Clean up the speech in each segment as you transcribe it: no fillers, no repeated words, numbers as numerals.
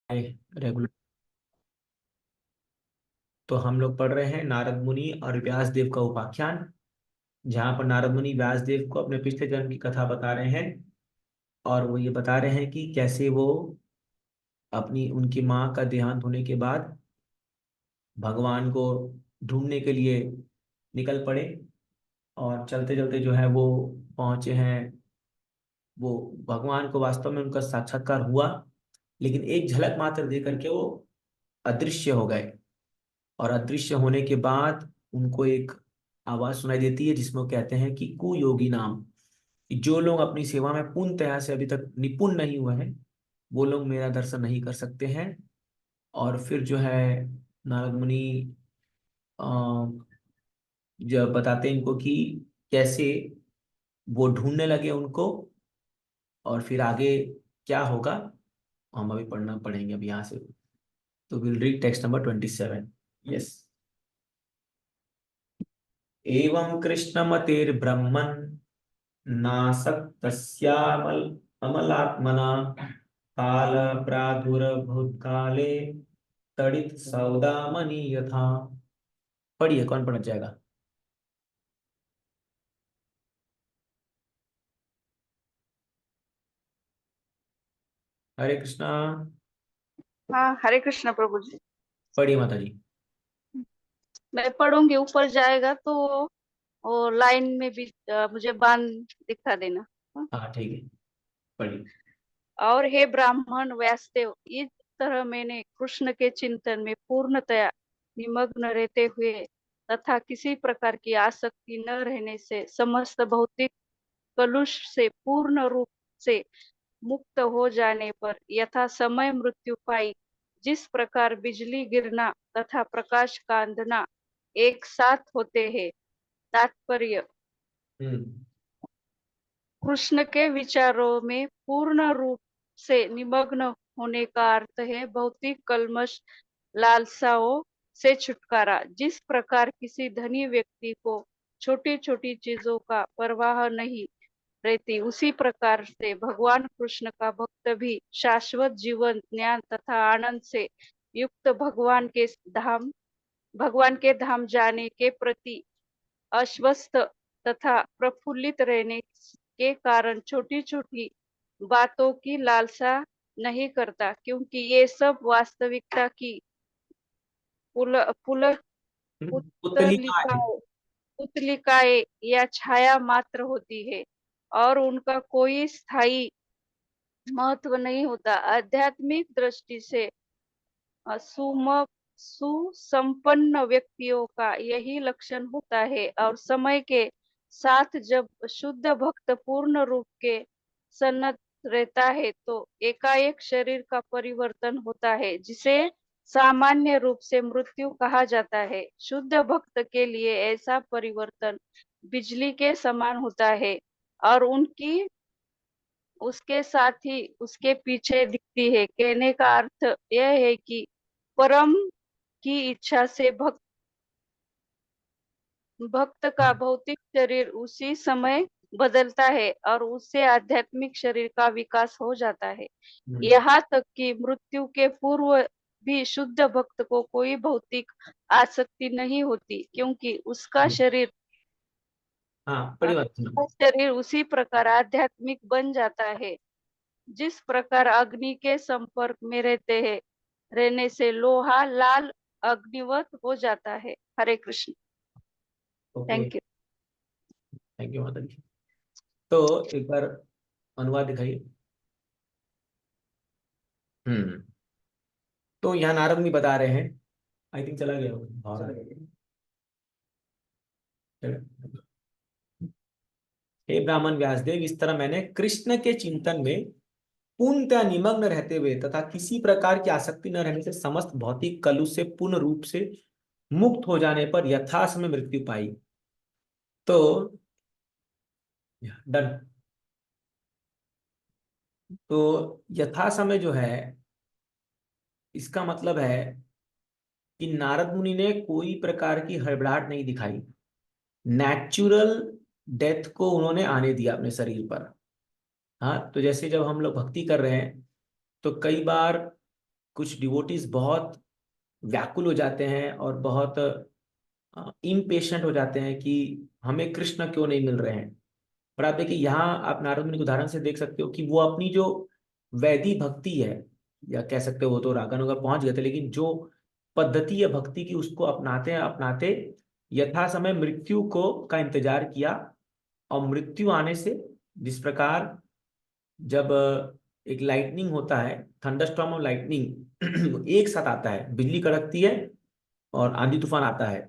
Regular. तो हम लोग पढ़ रहे हैं नारद मुनि और व्यास देव का उपाख्यान, जहाँ पर नारद मुनि व्यास देव को अपने पिछले जन्म की कथा बता रहे हैं। और वो ये बता रहे हैं कि कैसे वो अपनी उनकी माँ का देहांत होने के बाद भगवान को ढूंढने के लिए निकल पड़े। और चलते चलते जो है वो पहुंचे हैं, वो भगवान को वास्तव में उनका साक्षात्कार हुआ, लेकिन एक झलक मात्र दे करके वो अदृश्य हो गए। और अदृश्य होने के बाद उनको एक आवाज सुनाई देती है, जिसमें वो कहते हैं कि कुयोगी नाम, कि जो लोग अपनी सेवा में पूर्ण तरह से अभी तक निपुण नहीं हुए हैं, वो लोग मेरा दर्शन नहीं कर सकते हैं। और फिर जो है नारद मुनि अ, जब बताते हैं इनको कि कैसे वो ढूंढने लगे उनको, और फिर आगे क्या होगा हम अभी पढ़ना पढ़ेंगे अभी यहाँ से। तो will read text number 27। Yes. एवं कृष्णमतेर्ब्रह्मन् नासक्तस्यामल अमलात्मना काल प्रादुर्भूतकाले तड़ित सौदामणि यथा। पढ़िए, कौन पढ़ना चाहेगा? हरे कृष्णा। हाँ, हरे कृष्ण प्रभु जी। पढ़िए माता जी। मैं पढ़ूंगी, ऊपर जाएगा तो वो लाइन में भी मुझे बांध दिखा देना। हाँ? हाँ ठीक है, पढ़िए। और हे ब्राह्मण व्यासदेव, इस तरह मैंने कृष्ण के चिंतन में पूर्णतया निमग्न रहते हुए तथा किसी प्रकार की आसक्ति न रहने से समस्त भौतिक कलुष से पूर्ण रूप से मुक्त हो जाने पर यथा समय मृत्यु पाई। जिस प्रकार बिजली गिरना तथा प्रकाश का अंधना एक साथ होते हैं। तात्पर्य, हम्म। कृष्ण के विचारों में पूर्ण रूप से निमग्न होने का अर्थ है भौतिक कल्मश लालसाओं से छुटकारा। जिस प्रकार किसी धनी व्यक्ति को छोटी छोटी चीजों का परवाह नहीं रहती, उसी प्रकार से भगवान कृष्ण का भक्त भी शाश्वत जीवन, ज्ञान तथा आनंद से युक्त भगवान के धाम जाने के प्रति अस्वस्थ तथा प्रफुल्लित रहने के कारण छोटी छोटी बातों की लालसा नहीं करता, क्योंकि ये सब वास्तविकता की पुल पुल पुतली कहाँ है? पुतलिकाओं पुतलिकाएं या छाया मात्र होती है और उनका कोई स्थायी महत्व नहीं होता। आध्यात्मिक दृष्टि से सुसंपन्न व्यक्तियों का यही लक्षण होता है, और समय के साथ जब शुद्ध भक्त पूर्ण रूप के सन्नत रहता है तो एकाएक शरीर का परिवर्तन होता है, जिसे सामान्य रूप से मृत्यु कहा जाता है। शुद्ध भक्त के लिए ऐसा परिवर्तन बिजली के समान होता है और उनकी उसके साथ ही उसके पीछे दिखती है। कहने का अर्थ यह है कि परम की इच्छा से भक्त का हाँ। भौतिक शरीर उसी समय बदलता है और उससे आध्यात्मिक शरीर का विकास हो जाता है। हम्म। यहाँ तक कि मृत्यु के पूर्व भी शुद्ध भक्त को कोई भौतिक आसक्ति नहीं होती, क्योंकि हाँ, पढ़िए माता जी। उसका शरीर उसी प्रकार आध्यात्मिक बन जाता है। जिस प्रकार अग्नि के संपर्क में रहने से लोहा लाल अग्निवत हो जाता है। Hare Krishna. Okay. Thank you. Thank you माता जी। तो एक बार अनुवाद दिखाइए। हम्म। तो यहाँ नारद मुनि बता रहे हैं, आई थिंक चला गया वो, बाहर आ गया। चलो। हे ब्राह्मण व्यासदेव, इस तरह मैंने कृष्ण के चिंतन में पूर्णतः निमग्न रहते हुए तथा किसी प्रकार की आसक्ति न रहने से समस्त भौतिक कलुष से पूर्ण रूप से मुक्त हो जाने पर यथासमय मृत्यु पाई। तो डन। तो यथा समय जो है, इसका मतलब है कि नारद मुनि ने कोई प्रकार की हड़बड़ाहट नहीं दिखाई। नेचुरल डेथ को उन्होंने आने दिया अपने शरीर पर। हाँ, तो जैसे जब हम लोग भक्ति कर रहे हैं तो कई बार कुछ डिवोटीज बहुत व्याकुल हो जाते हैं और बहुत इम्पेशेंट हो जाते हैं कि हमें कृष्ण क्यों नहीं मिल रहे हैं। पर आप देखिए यहाँ आप नारद मुनि के उदाहरण से देख सकते हो कि वो अपनी जो वैदिक भक्ति है, या कह सकते हो वो तो रागानुगा वगैरह पहुंच गए थे, लेकिन जो पद्धति है भक्ति की उसको अपनाते अपनाते यथा समय मृत्यु को का इंतजार किया। और मृत्यु आने से, जिस प्रकार जब एक लाइटनिंग होता है, थंडरस्टॉर्म और लाइटनिंग एक साथ आता है, बिजली कड़कती है और आंधी तूफान आता है।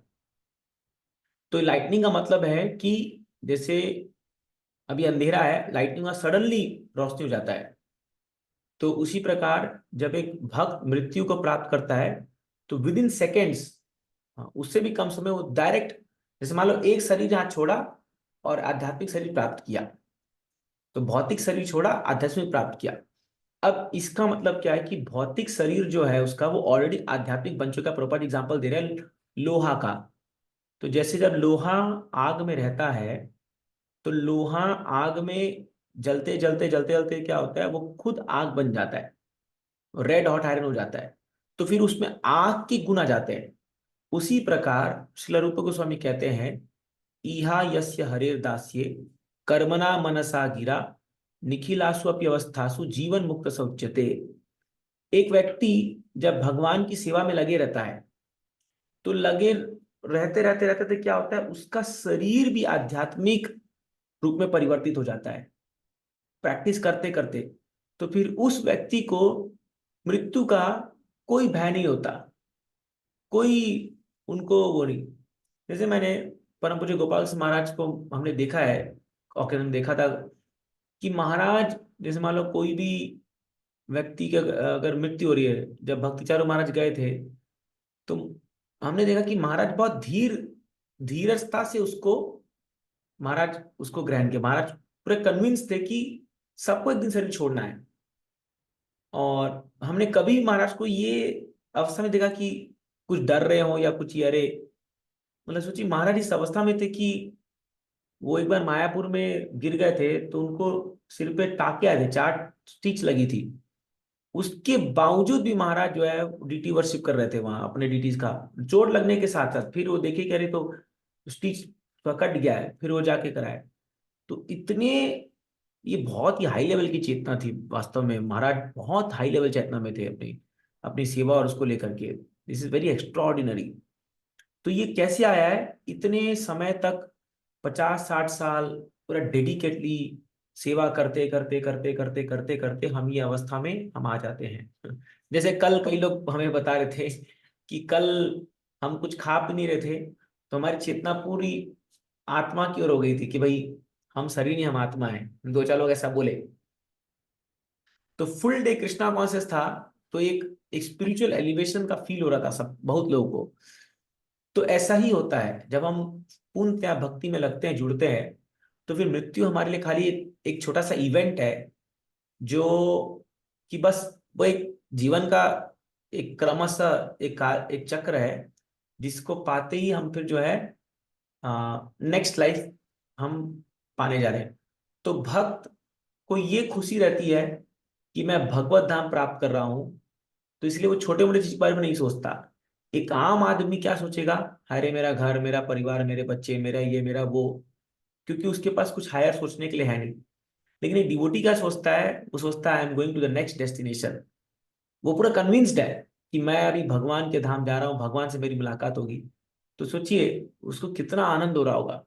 तो लाइटनिंग का मतलब है कि जैसे अभी अंधेरा है, लाइटनिंग का सडनली रोशनी हो जाता है। तो उसी प्रकार जब एक भक्त मृत्यु को प्राप्त करता है तो विद इन सेकेंड्स, उससे भी कम समय, वो डायरेक्ट, जैसे मान लो एक शरीर यहाँ छोड़ा और आध्यात्मिक शरीर प्राप्त किया, तो भौतिक शरीर छोड़ा आध्यात्मिक प्राप्त किया। अब इसका मतलब क्या है कि भौतिक शरीर जो है उसका वो ऑलरेडी आध्यात्मिक बन चुका है। प्रॉपर एग्जांपल दे रहे हैं लोहा का। तो जैसे जब लोहा आग में रहता है, तो लोहा आग में जलते जलते जलते जलते क्या होता है, वो खुद आग बन जाता है, रेड हॉट आयरन हो जाता है। तो फिर उसमें आग के गुण आ जाते हैं। उसी प्रकार श्रील रूप गोस्वामी कहते हैं, इहा यस्य हरेर दास्ये कर्मणा मनसा गिरा निखिलासु अपि अवस्थासु जीवन मुक्त सौच्यते। एक व्यक्ति जब भगवान की सेवा में लगे रहता है, तो लगे रहते रहते रहते तो क्या होता है, उसका शरीर भी आध्यात्मिक रूप में परिवर्तित हो जाता है, प्रैक्टिस करते करते। तो फिर उस व्यक्ति को मृत्यु का कोई भय नहीं होता, कोई उनको वो नहीं। जैसे मैंने परम पूज्य गोपाल सिंह महाराज को हमने देखा है, ओकेजन देखा था कि महाराज, जैसे मान लो कोई भी व्यक्ति के अगर मृत्यु हो रही है, जब भक्तिचारू महाराज गए थे, तो हमने देखा कि महाराज बहुत धीरजता से उसको, महाराज उसको ग्रहण किया। महाराज पूरे कन्विंस थे कि सबको एक दिन शरीर छोड़ना है। और हमने कभी महाराज को ये अवस्था में देखा कि कुछ डर रहे हो या कुछ, अरे मतलब सोचिए महाराज इस अवस्था में थे कि वो एक बार मायापुर में गिर गए थे, तो उनको सिर पे टाके आए थे, 4 स्टिच लगी थी। उसके बावजूद भी महाराज जो है डीटी वर्शिप कर रहे थे वहां, अपने डीटीज का चोट लगने के साथ साथ। फिर वो देखे कह रहे तो स्टिच तो कट गया है, फिर वो जाके कराए। तो इतने, ये बहुत ही हाई लेवल की चेतना थी वास्तव में। महाराज बहुत हाई लेवल चेतना में थे अपनी अपनी सेवा और उसको लेकर के। This is very extraordinary. तो ये कैसे आया है इतने समय तक, 50-60 साल पूरा डेडिकेटली सेवा करते करते करते करते करते करते हम ये अवस्था में हम आ जाते हैं। जैसे कल कई लोग हमें बता रहे थे कि कल हम कुछ खा पी नहीं रहे थे, तो हमारी चेतना पूरी आत्मा की ओर हो गई थी कि भाई हम शरीर नहीं, हम आत्मा है। 2-4 लोग ऐसा बोले। तो फुल डे कृष्णा कॉन्शियस था। तो एक स्पिरिचुअल एलिवेशन का फील हो रहा था सब बहुत लोगों को। तो ऐसा ही होता है जब हम पूर्णतया भक्ति में लगते हैं, जुड़ते हैं, तो फिर मृत्यु हमारे लिए खाली एक छोटा सा इवेंट है, जो कि बस वो एक जीवन का एक क्रमशः एक चक्र है, जिसको पाते ही हम फिर जो है नेक्स्ट लाइफ हम पाने जा रहे हैं। तो भक्त को ये खुशी रहती है कि मैं भगवत धाम प्राप्त कर रहा हूं। तो इसलिए वो छोटे मोटे चीज के बारे में नहीं सोचता। एक आम आदमी क्या सोचेगा, अरे मेरा घर, मेरा परिवार, मेरे बच्चे, मेरा ये मेरा वो, क्योंकि उसके पास कुछ हायर सोचने के लिए है नहीं। लेकिन एक डिवोटी क्या सोचता है, वो सोचता है I am going to the next destination. वो पूरा कन्विंस्ड है कि मैं अभी भगवान के धाम जा रहा हूँ, भगवान से मेरी मुलाकात होगी। तो सोचिए उसको कितना आनंद हो रहा होगा।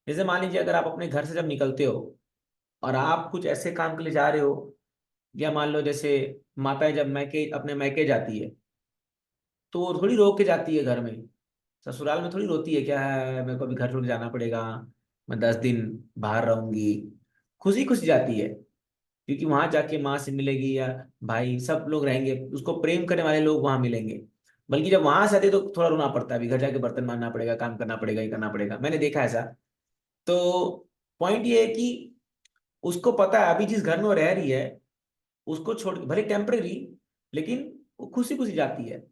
जैसे मान लीजिए अगर आप अपने घर से जब निकलते हो और आप कुछ ऐसे काम के लिए जा रहे हो, या मान लो जैसे माताएं जब मैके अपने मैके जाती है, तो वो थोड़ी रो के जाती है घर में, ससुराल में थोड़ी रोती है क्या है मेरे को अभी घर छोड़ के जाना पड़ेगा, मैं 10 दिन बाहर रहूंगी। खुशी खुशी जाती है, क्योंकि वहां जाके माँ से मिलेगी या भाई, सब लोग रहेंगे, उसको प्रेम करने वाले लोग वहां मिलेंगे। बल्कि जब वहां से आते तो थोड़ा रोना पड़ता है, अभी घर जाके बर्तन मारना पड़ेगा, काम करना पड़ेगा, ये करना पड़ेगा। मैंने देखा है ऐसा। तो पॉइंट ये है कि उसको पता है अभी जिस घर में वो रह रही है, उसको छोड़ के भले टेम्परेरी, लेकिन वो खुशी खुशी जाती है।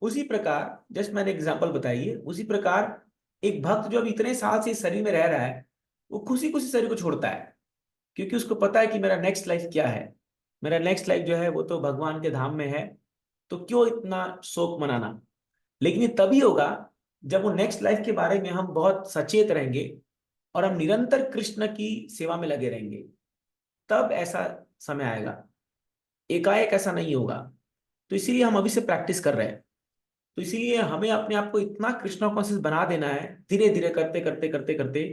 उसी प्रकार जस्ट मैंने एग्जांपल बताई है, उसी प्रकार एक भक्त जो अब इतने साल से इस शरीर में रह रहा है, वो खुशी खुशी शरीर को छोड़ता है, क्योंकि उसको पता है कि मेरा नेक्स्ट लाइफ क्या है। मेरा नेक्स्ट लाइफ जो है वो तो भगवान के धाम में है। तो क्यों इतना शोक मनाना। लेकिन ये तभी होगा जब वो नेक्स्ट लाइफ के बारे में हम बहुत सचेत रहेंगे और हम निरंतर कृष्ण की सेवा में लगे रहेंगे, तब ऐसा समय आएगा। एकाएक ऐसा नहीं होगा। तो इसीलिए हम अभी से प्रैक्टिस कर रहे हैं। तो इसीलिए हमें अपने आप को इतना कृष्णा कॉन्शियस बना देना है, धीरे धीरे करते करते करते करते,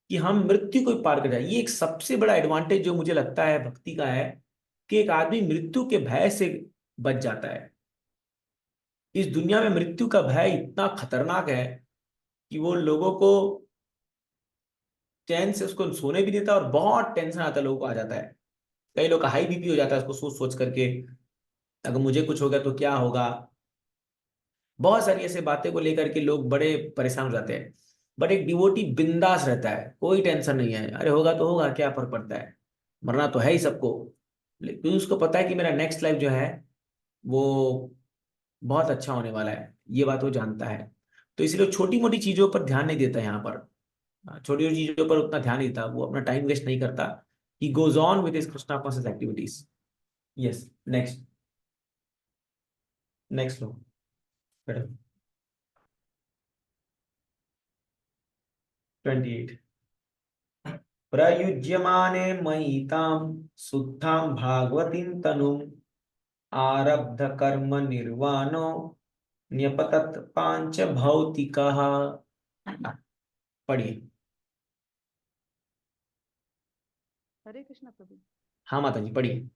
कि हम मृत्यु को पार कर जाए। ये एक सबसे बड़ा एडवांटेज जो मुझे लगता है भक्ति का है, कि एक आदमी मृत्यु के भय से बच जाता है। इस दुनिया में मृत्यु का भय इतना खतरनाक है कि वो लोगों को चैन से उसको सोने भी देता है, और बहुत टेंशन आता है लोगों को, आ जाता है। कई लोग का हाई बीपी हो जाता है उसको सोच सोच करके, अगर मुझे कुछ हो गया तो क्या होगा। बहुत सारी ऐसे बातें को लेकर के लोग बड़े परेशान हो जाते हैं। बट एक डिवोटी बिंदास रहता है, कोई टेंशन नहीं है, अरे होगा तो होगा, क्या फर्क पड़ता है, मरना तो है ही सबको। लेकिन उसको पता है कि मेरा नेक्स्ट लाइफ जो है वो बहुत अच्छा होने वाला है, ये बात वो जानता है। तो इसलिए छोटी मोटी चीजों पर ध्यान नहीं देता यहाँ पर। छोटी छोटी चीजों पर उतना ध्यान नहीं देता, वो अपना टाइम वेस्ट नहीं करता। He goes on with his Krishna conscious activities. Yes, next. Next low madam. 28। प्रयुज्यमाने मयितां शुद्धां भागवतीं तनुम् आरब्ध कर्म निर्वाणो न्यपतत पांच भौतिकः। पढ़िए। हरे कृष्ण प्रभु। हाँ माता जी पढ़िए।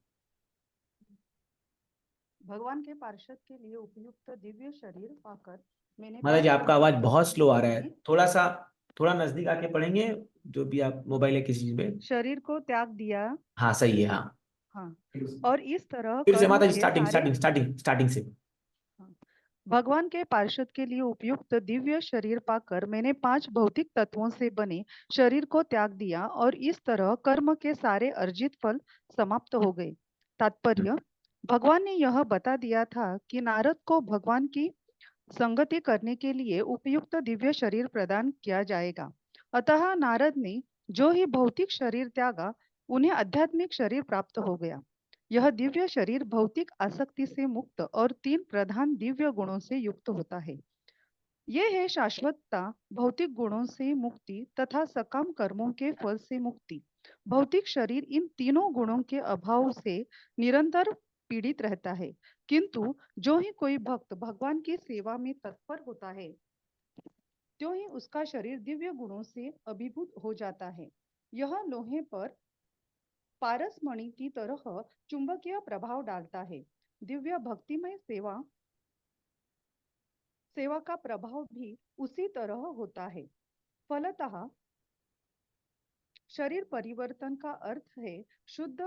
भगवान के पार्षद के लिए उपयुक्त दिव्य शरीर पाकर मैंने माता जी 5 आपका भौतिक आवाज बहुत तत्वों स्लो से आ रहा है, बने थोड़ा सा, थोड़ा नजदीक आके पढ़ेंगे। जो भी आप मोबाइल है किसी चीज पे। शरीर को त्याग दिया। हाँ सही है, हाँ। हाँ, और इस तरह फिर से कर्म माता जी, के स्टार्टिंग सारे। स्टार्टिंग स्टार्टिंग स्टार्टिंग से। हाँ, भगवान के पार्षद के लिए उपयुक्त दिव्य शरीर पाकर मैंने 5 भौतिक तत्वों से बने शरीर को त्याग दिया और इस तरह कर्म के सारे अर्जित फल समाप्त हो गए। तात्पर्य, भगवान ने यह बता दिया था कि नारद को भगवान की संगति करने के लिए उपयुक्त दिव्य शरीर प्रदान किया जाएगा। अतः नारद ने जो ही भौतिक शरीर त्यागा, उन्हें आध्यात्मिक शरीर प्राप्त हो गया। यह दिव्य शरीर भौतिक आसक्ति से मुक्त और 3 प्रधान दिव्य गुणों से युक्त होता है। ये है शाश्वतता, भौतिक गुणों से मुक्ति तथा सकाम कर्मों के फल से मुक्ति। भौतिक शरीर इन तीनों गुणों के अभाव से निरंतर पीड़ित रहता है, किंतु जो ही कोई भक्त भगवान की सेवा में तत्पर होता है, त्यों ही उसका शरीर दिव्य गुणों से अभिभूत हो जाता है। यह लोहे पर पारसमणि की तरह चुंबकीय प्रभाव डालता है। दिव्य भक्तिमय सेवा का प्रभाव भी उसी तरह होता है। फलतः शरीर परिवर्तन का अर्थ है शुद्ध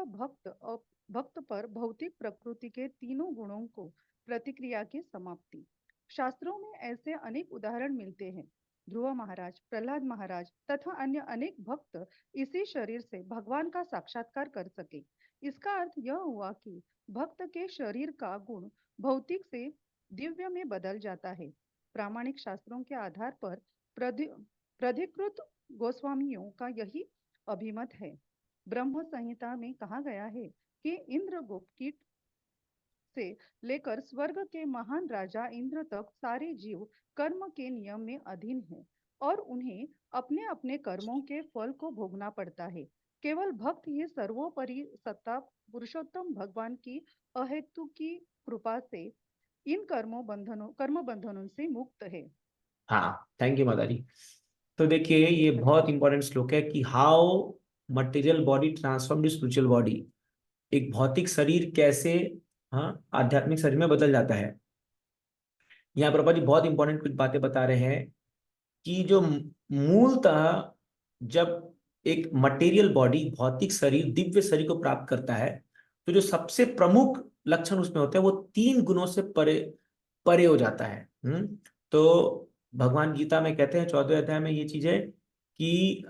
भक्त पर भौतिक प्रकृति के तीनों गुणों को प्रतिक्रिया की समाप्ति। शास्त्रों में ऐसे अनेक उदाहरण मिलते हैं। ध्रुव महाराज, प्रहलाद महाराज तथा अन्य अनेक भक्त इसी शरीर से भगवान का साक्षात्कार कर सके। इसका अर्थ यह हुआ कि भक्त के शरीर का गुण भौतिक से दिव्य में बदल जाता है। प्रामाणिक शास्त्रों के आधार पर प्रधिकृत गोस्वामियों का यही अभिमत है। ब्रह्म संहिता में कहा गया है कि इंद्रगुप्त कीट से लेकर स्वर्ग के महान राजा इंद्र तक सारे जीव कर्म के नियम में अधीन हैं और उन्हें अपने अपने कर्मों के फल को भोगना पड़ता है। केवल भक्त ही सर्वोपरि सत्ता पुरुषोत्तम भगवान की अहेतु की कृपा से इन कर्म बंधनों से मुक्त है। हाँ थैंक यू माता जी। तो देखिए ये बहुत इंपॉर्टेंट श्लोक है कि how material body transform to spiritual body. एक भौतिक शरीर कैसे, हाँ, आध्यात्मिक शरीर में बदल जाता है। यहाँ प्रभा जी बहुत इंपॉर्टेंट कुछ बातें बता रहे हैं कि जो मूलतः जब एक मटेरियल बॉडी, भौतिक शरीर, दिव्य शरीर को प्राप्त करता है, तो जो सबसे प्रमुख लक्षण उसमें होते हैं वो 3 गुणों से परे परे हो जाता है। तो भगवान गीता में कहते हैं 14वें अध्याय में ये चीज है कि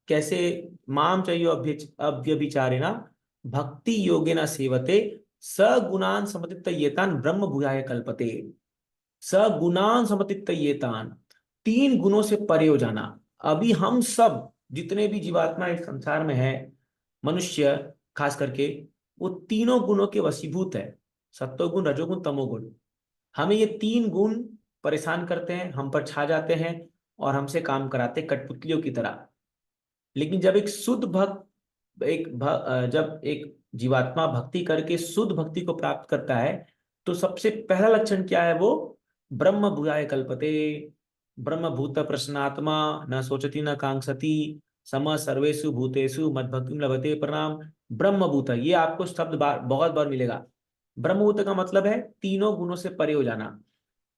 कैसे माम चाहिए अव्यभिचारिणा भक्ति योगेन सेवते सगुणान समतित्तयेतान ब्रह्म भूयाय कल्पते। सगुणान समतित्तयेतान, 3 गुणों से परे हो जाना। अभी हम सब जितने भी जीवात्मा इस संसार में है, मनुष्य खास करके, वो तीनों गुणों के वशीभूत है। सत्वगुण, रजोगुण, तमोगुण। हमें ये 3 गुण परेशान करते हैं, हम पर छा जाते हैं और हमसे काम कराते हैं कठपुतलियों की तरह। लेकिन जब एक शुद्ध भक्त जब एक जीवात्मा भक्ति करके शुद्ध भक्ति को प्राप्त करता है, तो सबसे पहला लक्षण क्या है? वो ब्रह्म भूयाय कल्पते, ब्रह्म भूत प्रसन्नात्मा, न सोचती न कांक्षति, सम सर्वेषु भूतेषु मद्भक्तिं लभते प्रणाम। ब्रह्मभूत, ये आपको शब्द बहुत बार मिलेगा। ब्रह्मभूत का मतलब है तीनों गुणों से परे हो जाना।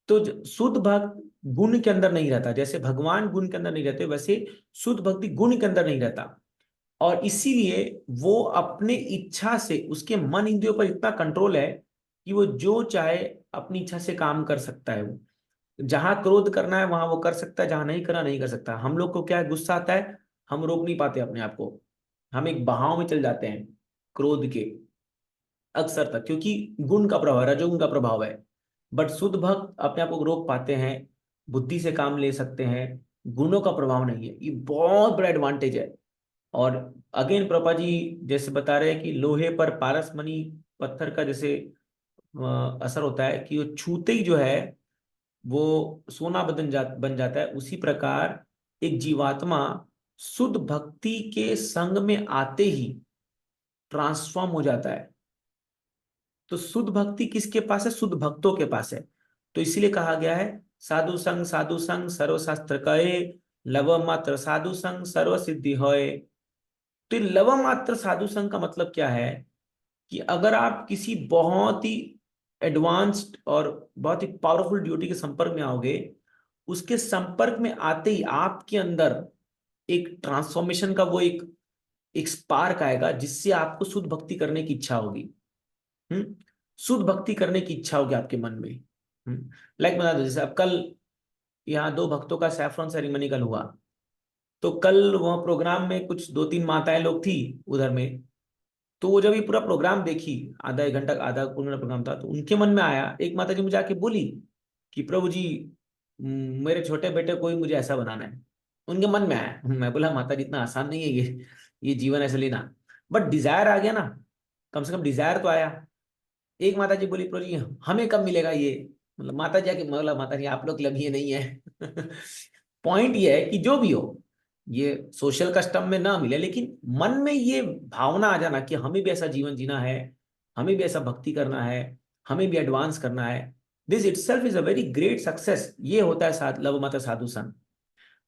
तो शुद्ध भक्त गुण के अंदर नहीं रहता, जैसे भगवान गुण के अंदर नहीं रहते, वैसे शुद्ध भक्ति गुण के अंदर नहीं रहता। और इसीलिए वो अपने इच्छा से, उसके मन इंद्रियों पर इतना कंट्रोल है कि वो जो चाहे अपनी इच्छा से काम कर सकता है। वो जहां क्रोध करना है वहां वो कर सकता है, जहां नहीं करना नहीं कर सकता। हम लोग को क्या है, गुस्सा आता है, हम रोक नहीं पाते अपने आप को, हम एक बहाव में चल जाते हैं क्रोध के अक्सर तक, क्योंकि गुण का प्रभाव है, रजोगुण का प्रभाव है। बट शुद्ध भक्त अपने आप को रोक पाते हैं, बुद्धि से काम ले सकते हैं, गुणों का प्रभाव नहीं है। ये बहुत बड़ा एडवांटेज है। और अगेन प्रभा जी जैसे बता रहे हैं कि लोहे पर पारसमणि पत्थर का जैसे असर होता है कि वो छूते ही जो है वो सोना बन जाता है, उसी प्रकार एक जीवात्मा शुद्ध भक्ति के संग में आते ही ट्रांसफॉर्म हो जाता है। तो शुद्ध भक्ति किसके पास है? शुद्ध भक्तों के पास है। तो इसीलिए कहा गया है साधु संग सर्वशास्त्र कहे, लव मात्र साधु संग सर्व सिद्धि होए। तो लव मात्र साधु संग का मतलब क्या है कि अगर आप किसी बहुत ही एडवांस्ड और बहुत ही पावरफुल ड्यूटी के संपर्क में आओगे, उसके संपर्क में आते ही आपके अंदर एक ट्रांसफॉर्मेशन का वो एक स्पार्क आएगा, जिससे आपको शुद्ध भक्ति करने की इच्छा होगी। शुद्ध भक्ति करने की इच्छा होगी आपके मन में। लाइक बता दो, जैसे अब कल यहाँ 2 भक्तों का सैफरन सेरेमनी कल हुआ, तो कल वह प्रोग्राम में कुछ 2-3 माताएं लोग थी उधर में। तो वो जब ये पूरा प्रोग्राम देखी, आधा 1 घंटा आधा पूरा प्रोग्राम था, तो उनके मन में आया, एक माता जी मुझे आके बोली कि प्रभु जी मेरे छोटे बेटे को ही मुझे ऐसा बनाना है। उनके मन में आया। मैं बोला माता जी इतना आसान नहीं है ये जीवन ऐसे लेना, बट डिजायर आ गया ना, कम से कम डिजायर तो आया। एक माता जी बोली प्रभु जी हमें कब मिलेगा ये, मतलब माता जी आके, मतलब माता जी आप लोग लगी नहीं है। पॉइंट ये है कि जो भी हो, ये सोशल कस्टम में ना मिले, लेकिन मन में ये भावना आ जाना कि हमें भी ऐसा जीवन जीना है, हमें भी ऐसा भक्ति करना है, हमें भी एडवांस करना है। This itself is a very great success. ये होता है लव माता साधु संग।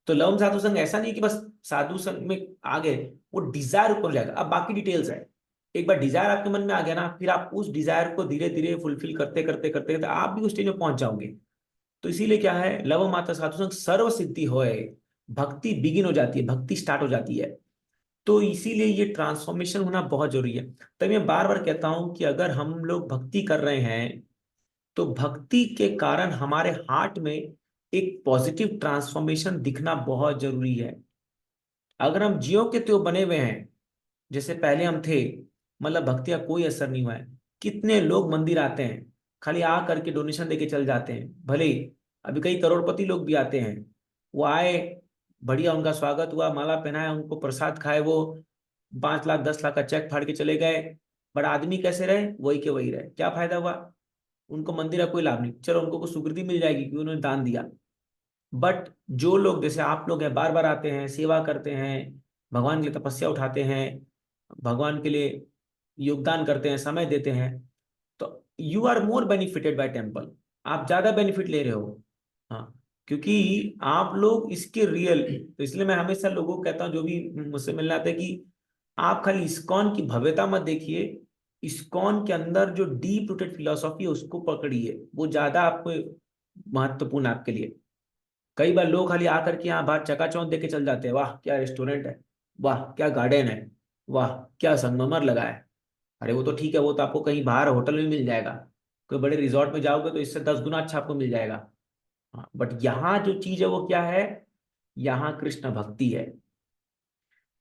तो लव साधु संग ऐसा नहीं कि बस साधु संग में आ गए, वो डिजायर ऊपर जाएगा। अब बाकी डिटेल्स है, एक बार डिजायर आपके मन में आ गया ना, फिर आप उस डिजायर को धीरे धीरे फुलफिल करते करते करते करते आप भी उस स्टेज में पहुंच जाओगे। तो इसीलिए क्या है, लव माता साधु संग सर्व सिद्धि होए, भक्ति बिगिन हो जाती है, भक्ति स्टार्ट हो जाती है। तो इसीलिए ये ट्रांसफॉर्मेशन होना बहुत जरूरी है। तभी मैं बार बार कहता हूं कि अगर हम लोग भक्ति कर रहे हैं, तो भक्ति के कारण हमारे हार्ट में एक पॉजिटिव ट्रांसफॉर्मेशन दिखना बहुत जरूरी है। अगर हम जियो के त्यों बने हुए हैं जैसे पहले हम थे, मतलब भक्ति का कोई असर नहीं हुआ है। कितने लोग मंदिर आते हैं, खाली आ करके डोनेशन देके चल जाते हैं। भले अभी कई करोड़पति लोग भी आते हैं, वो आए, बढ़िया उनका स्वागत हुआ, माला पहनाया, उनको प्रसाद खाए, वो 5 लाख 10 लाख का चेक फाड़ के चले गए। बट आदमी कैसे रहे? वही के वही रहे। क्या फायदा हुआ? उनको मंदिर का कोई लाभ नहीं। चलो उनको कुछ सुकृति मिल जाएगी क्योंकि उन्होंने दान दिया। बट जो लोग जैसे आप लोग हैं, बार बार आते हैं, सेवा करते हैं, भगवान के लिए तपस्या उठाते हैं, भगवान के लिए योगदान करते हैं, समय देते हैं, तो you are more benefited by temple. आप ज्यादा बेनिफिट ले रहे हो। हाँ, क्योंकि आप लोग इसके रियल। तो इसलिए मैं हमेशा लोगों को कहता हूँ जो भी मुझसे मिलने आते हैं कि आप खाली इस्कॉन की भव्यता मत देखिए, इस्कॉन के अंदर जो डीप रूटेड फिलोसॉफी है उसको पकड़िए, वो ज्यादा आपको महत्वपूर्ण है आपके लिए। कई बार लोग खाली आकर के यहाँ बाहर चकाचौंध देके चल जाते हैं, वाह क्या रेस्टोरेंट है, वाह क्या गार्डन है, वाह क्या संगमरमर लगा है। अरे वो तो ठीक है, वो तो आपको कहीं बाहर होटल में मिल जाएगा, कोई बड़े रिजॉर्ट में जाओगे तो इससे 10 गुना अच्छा आपको मिल जाएगा। हाँ, बट यहाँ जो चीज है वो क्या है? यहाँ कृष्ण भक्ति है,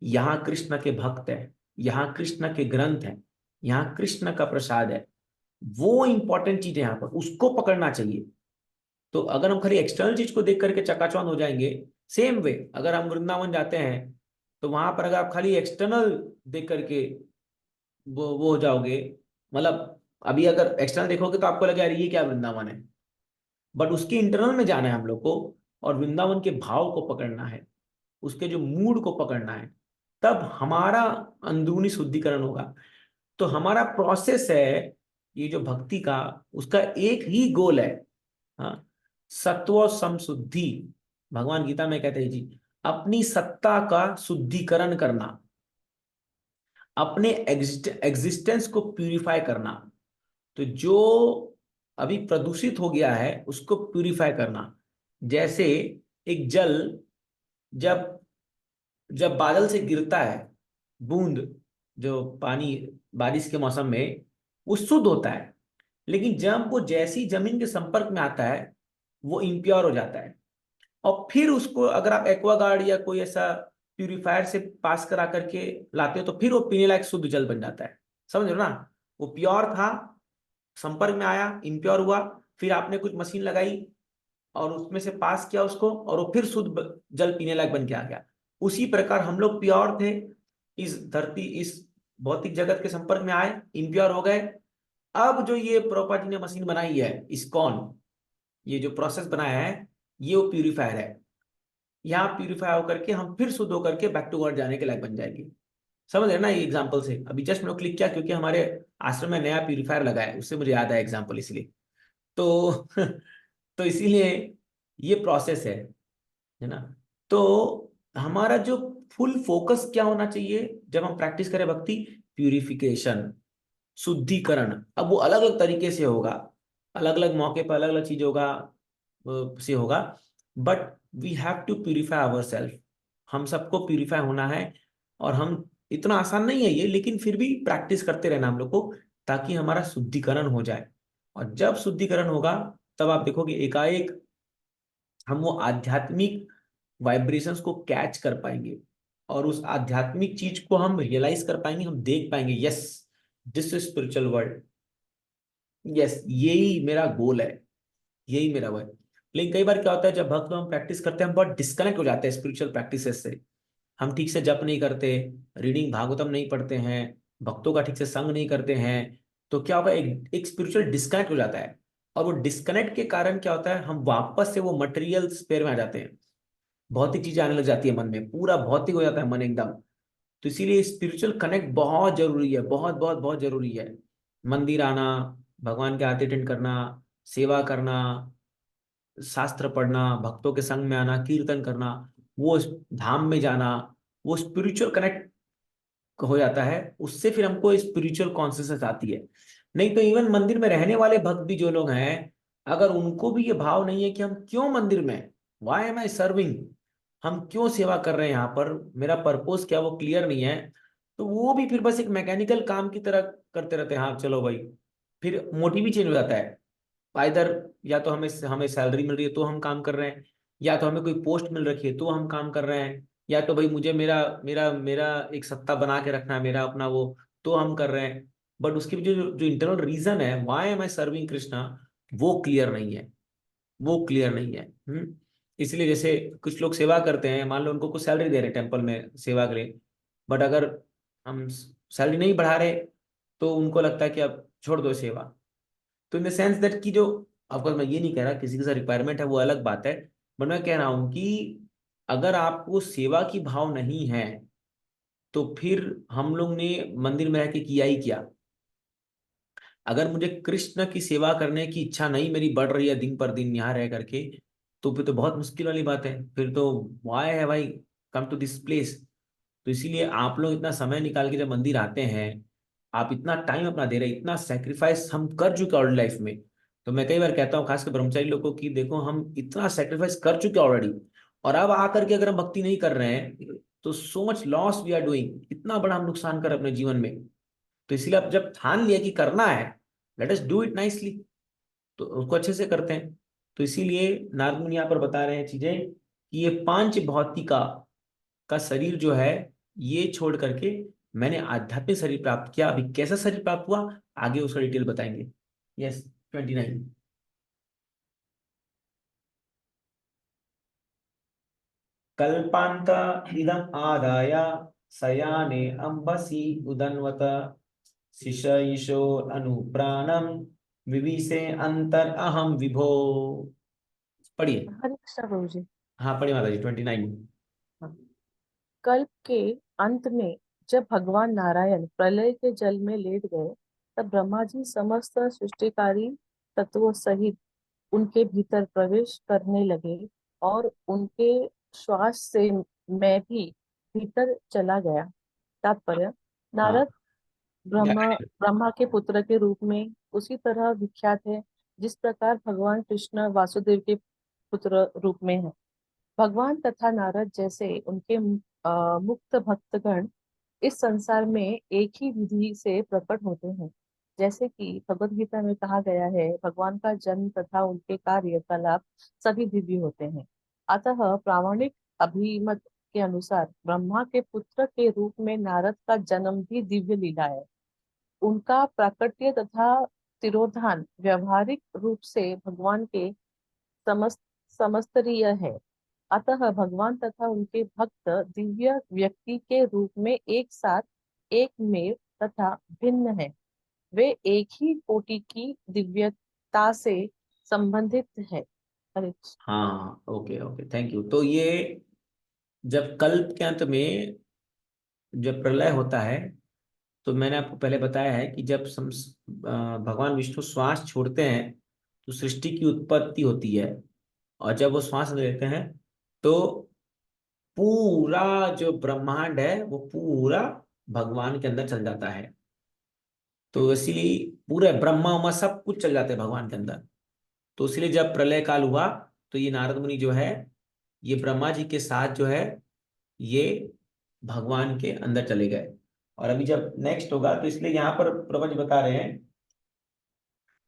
यहाँ कृष्ण के भक्त है, यहाँ कृष्ण के ग्रंथ है, यहाँ कृष्ण का प्रसाद है। वो इंपॉर्टेंट चीज है यहाँ पर, उसको पकड़ना चाहिए। तो अगर हम खाली एक्सटर्नल चीज को देख करके चकाचौंध हो जाएंगे, सेम वे अगर हम वृंदावन जाते हैं, तो वहां पर अगर आप खाली एक्सटर्नल देख करके वो हो जाओगे, मतलब अभी अगर एक्सटर्नल देखोगे तो आपको लगे यार ये क्या वृंदावन है, बट उसके इंटरनल में जाना है हम लोग को, और वृंदावन के भाव को पकड़ना है, उसके जो मूड को पकड़ना है, तब हमारा अंदरूनी शुद्धिकरण होगा। तो हमारा प्रोसेस है ये जो भक्ति का, उसका एक ही गोल है, हाँ, सत्व समशुद्धि। भगवान गीता में कहते हैं जी, अपनी सत्ता का शुद्धिकरण करना, अपने एग्जिस्टेंस को प्यूरिफाई करना। तो जो अभी प्रदूषित हो गया है उसको प्यूरिफाई करना। जैसे एक जल, जब जब बादल से गिरता है बूंद, जो पानी बारिश के मौसम में, वो शुद्ध होता है, लेकिन जब वो जैसी जमीन के संपर्क में आता है वो इम्प्योर हो जाता है। और फिर उसको अगर आप एक्वागार्ड या कोई ऐसा प्यूरिफायर से पास करा करके लाते हो तो फिर वो पीने लायक शुद्ध जल बन जाता है। समझ रहे हो ना? वो प्योर था, संपर्क में आया, इम्प्योर हुआ, फिर आपने कुछ मशीन लगाई और उसमें से पास किया उसको, और वो फिर शुद्ध जल पीने लायक बन के आ गया। उसी प्रकार हम लोग प्योर थे, इस धरती, इस भौतिक जगत के संपर्क में आए, इम्प्योर हो गए। अब जो ये प्रॉपर्टी जी ने मशीन बनाई है इस्कॉन, ये जो प्रोसेस बनाया है, ये वो प्यूरिफायर है। यहाँ प्यूरिफाई होकर के हम फिर शुद्ध होकर के बैक टू गॉड जाने के लायक बन जाएगी। समझ रहे हैं ना? ये एग्जाम्पल से अभी जस्ट मैंने क्लिक किया क्योंकि हमारे आश्रम में नया प्यूरिफायर लगा है, उससे मुझे याद आया एग्जाम्पल, इसलिए तो तो इसीलिए ये प्रोसेस है ना? तो हमारा जो फुल फोकस क्या होना चाहिए जब हम प्रैक्टिस करें भक्ति? प्यूरिफिकेशन, शुद्धिकरण। अब वो अलग अलग तरीके से होगा, अलग अलग मौके पर अलग अलग चीज होगा, से होगा, but we have to purify our self. हम सबको प्यूरिफाई होना है, और हम, इतना आसान नहीं है ये, लेकिन फिर भी प्रैक्टिस करते रहना हम लोग को, ताकि हमारा शुद्धिकरण हो जाए। और जब शुद्धिकरण होगा तब आप देखोगे एकाएक हम वो आध्यात्मिक वाइब्रेशंस को कैच कर पाएंगे, और उस आध्यात्मिक चीज को हम रियलाइज कर पाएंगे, हम देख पाएंगे, yes this is spiritual world, yes यही मेरा गोल है, यही मेरा वो है। लेकिन कई बार क्या होता है, जब भक्त लोग हम प्रैक्टिस करते हैं हम बहुत डिस्कनेक्ट हो जाते हैं स्पिरिचुअल प्रैक्टिसेस से। हम ठीक से जप नहीं करते, रीडिंग भागवतम नहीं पढ़ते हैं, भक्तों का ठीक से संग नहीं करते हैं, तो क्या होगा, एक स्पिरिचुअल डिस्कनेक्ट हो जाता है। और वो डिस्कनेक्ट के कारण क्या होता है, हम वापस से वो मटेरियल स्पेयर में आ जाते हैं, भौतिक चीजें आने लग जाती है मन में, पूरा भौतिक हो जाता है मन एकदम। तो इसीलिए स्पिरिचुअल कनेक्ट बहुत जरूरी है, बहुत बहुत बहुत जरूरी है। मंदिर आना, भगवान के आरती अटेंड करना, सेवा करना, शास्त्र पढ़ना, भक्तों के संग में आना, कीर्तन करना, वो धाम में जाना, वो स्पिरिचुअल कनेक्ट हो जाता है। उससे फिर हमको स्पिरिचुअल कॉन्शियसनेस आती है। नहीं तो इवन मंदिर में रहने वाले भक्त भी जो लोग हैं, अगर उनको भी ये भाव नहीं है कि हम क्यों मंदिर में, वाई एम आई सर्विंग, हम क्यों सेवा कर रहे हैं यहाँ पर, मेरा पर्पस क्या, वो क्लियर नहीं है, तो वो भी फिर बस एक मैकेनिकल काम की तरह करते रहते हैं। हाँ चलो भाई, फिर मोटिव ही चेंज हो जाता है। आइदर या तो हमें हमें सैलरी मिल रही है तो हम काम कर रहे हैं, या तो हमें कोई पोस्ट मिल रखी है तो हम काम कर रहे हैं, या तो भाई मुझे मेरा मेरा मेरा एक सत्ता बना के रखना है, मेरा अपना वो, तो हम कर रहे हैं। बट उसकी जो जो इंटरनल रीजन है, why am I serving Krishna, वो क्लियर नहीं है, वो क्लियर नहीं है। इसलिए जैसे कुछ लोग सेवा करते हैं, मान लो उनको कुछ सैलरी दे रहे हैं टेम्पल में सेवा के लिए, बट अगर हम सैलरी नहीं बढ़ा रहे तो उनको लगता है कि अब छोड़ दो सेवा। तो इन द सेंस दैट कि जो, ऑफकोर्स मैं ये नहीं कह रहा किसी के साथ रिक्वायरमेंट है वो अलग बात है, बट मैं कह रहा हूं कि अगर आपको सेवा की भाव नहीं है तो फिर हम लोग ने मंदिर में रह के किया ही क्या? अगर मुझे कृष्ण की सेवा करने की इच्छा नहीं मेरी बढ़ रही है दिन पर दिन यहाँ रह करके, तो फिर तो बहुत मुश्किल वाली बात है। फिर तो वाई है भाई, कम टू दिस प्लेस। तो इसीलिए आप लोग इतना समय निकाल के जब मंदिर आते हैं, आप इतना टाइम अपना दे रहे हैं, इतना सेक्रीफाइस हम कर चुके ऑलरेडी लाइफ में। तो मैं कई बार कहता हूँ खासकर ब्रह्मचारी लोगों को कि देखो हम इतना सेक्रीफाइस कर चुके ऑलरेडी, और अब आकर के अगर हम भक्ति नहीं कर रहे हैं तो so much loss we are doing, इतना बड़ा हम नुकसान कर रहे हैं अपने जीवन में। तो इसलिए अब जब ठान लिया कि करना है, let us do it nicely, तो उसको अच्छे से करते हैं। तो इसीलिए नारद मुनि यहाँ पर बता रहे हैं चीजें कि ये पांच भौतिका का शरीर जो है, ये छोड़ करके मैंने आध्यात्मिक शरीर प्राप्त किया। अभी कैसा शरीर प्राप्त हुआ आगे उसका डिटेल बताएंगे। यस, 29। कल्पांत इदम आदाय शयाने अंबसी उदन्वत शिशईशो अनुप्राणम विविशे अंतर अहम विभो। पढ़िए। हरे कृष्णा प्रभु जी। हाँ पढ़िए माता जी 29। हाँ। कल्प के अंत में जब भगवान नारायण प्रलय के जल में लेट गए, तब ब्रह्मा जी समस्त सृष्टिकारी तत्वों सहित उनके भीतर प्रवेश करने लगे और उनके श्वास से मैं भी भीतर चला गया। तात्पर्य, हाँ नारद ब्रह्मा के पुत्र के रूप में उसी तरह विख्यात है जिस प्रकार भगवान कृष्ण वासुदेव के पुत्र रूप में है। भगवान तथा नारद जैसे उनके मुक्त भक्तगण इस संसार में एक ही विधि से प्रकट होते हैं। जैसे कि भगवत गीता में कहा गया है, भगवान का जन्म तथा उनके कार्यकलाप सभी दिव्य होते हैं। अतः प्रामाणिक अभिमत के अनुसार ब्रह्मा के पुत्र के रूप में नारद का जन्म भी दिव्य लीला है। उनका प्राकट्य तथा तिरोधान व्यवहारिक रूप से भगवान के समस्त समस्तरीय है। अतः भगवान तथा उनके भक्त दिव्य व्यक्ति के रूप में एक साथ एक में तथा भिन्न है। वे एक ही कोटि की दिव्यता से संबंधित है। हरे कृष्ण। हाँ ओके ओके थैंक यू। तो ये जब कल्प के अंत में जब प्रलय होता है, तो मैंने आपको पहले बताया है कि जब भगवान विष्णु श्वास छोड़ते हैं तो सृष्टि की उत्पत्ति होती है। और जब वो श्वास लेते हैं तो पूरा जो ब्रह्मांड है वो पूरा भगवान के अंदर चल जाता है। तो इसीलिए पूरे ब्रह्मा उमा सब कुछ चल जाते हैं भगवान के अंदर। तो इसलिए जब प्रलय काल हुआ तो ये नारद मुनि जो है ये ब्रह्मा जी के साथ जो है ये भगवान के अंदर चले गए। और अभी जब नेक्स्ट होगा तो इसलिए यहाँ पर प्रभु जी बता रहे हैं।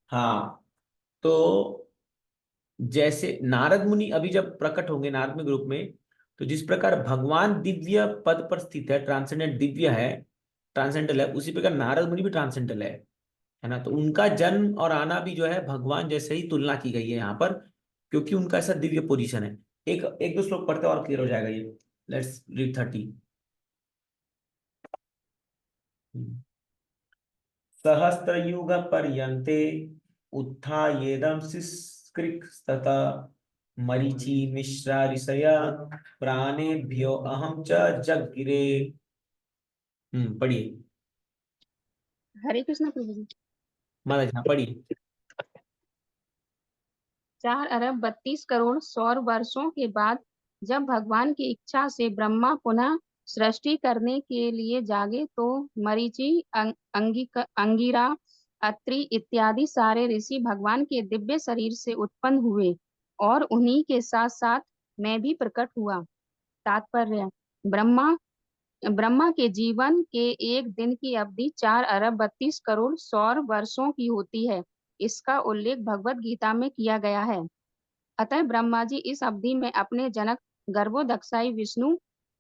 हाँ तो जैसे नारद मुनि अभी जब प्रकट होंगे नारद मुनि ग्रुप में, तो जिस प्रकार भगवान दिव्य पद पर स्थित है, ट्रांसेंडेंट दिव्य है, ट्रांसेंडल है, उसी प्रकार नारद मुनि भी ट्रांसेंडल है ना। तो उनका जन्म और आना भी जो है भगवान जैसे ही तुलना की गई है यहाँ पर, क्योंकि उनका ऐसा दिव्य पोजीशन है। एक एक दो श्लोक पढ़ते और क्लियर हो जाएगा ये। Let's read 30। सहस्त्रयुग पर्यन्ते उत्थायेदं शिष्कृतस्तथा मरीचि मिश्रा ऋषया प्राणेभ्यो अहम च जगगिरे। पढ़िए हरे कृष्ण प्रभु जी। महाराज। हाँ पढ़िए। 4 अरब 32 करोड़ सौर वर्षों के बाद जब भगवान की इच्छा से ब्रह्मा पुनः सृष्टि करने के लिए जागे, तो मरीचि, अंगिरा, अत्रि इत्यादि सारे ऋषि भगवान के दिव्य शरीर से उत्पन्न हुए और उन्हीं के साथ साथ मैं भी प्रकट हुआ। तात्पर्य, ब्रह्मा ब्रह्मा के जीवन के एक दिन की अवधि 4 अरब 32 करोड़ सौर वर्षों की होती है। इसका उल्लेख भगवत गीता में किया गया है। अतः ब्रह्मा जी इस अवधि में अपने जनक गर्भोदक्षाई विष्णु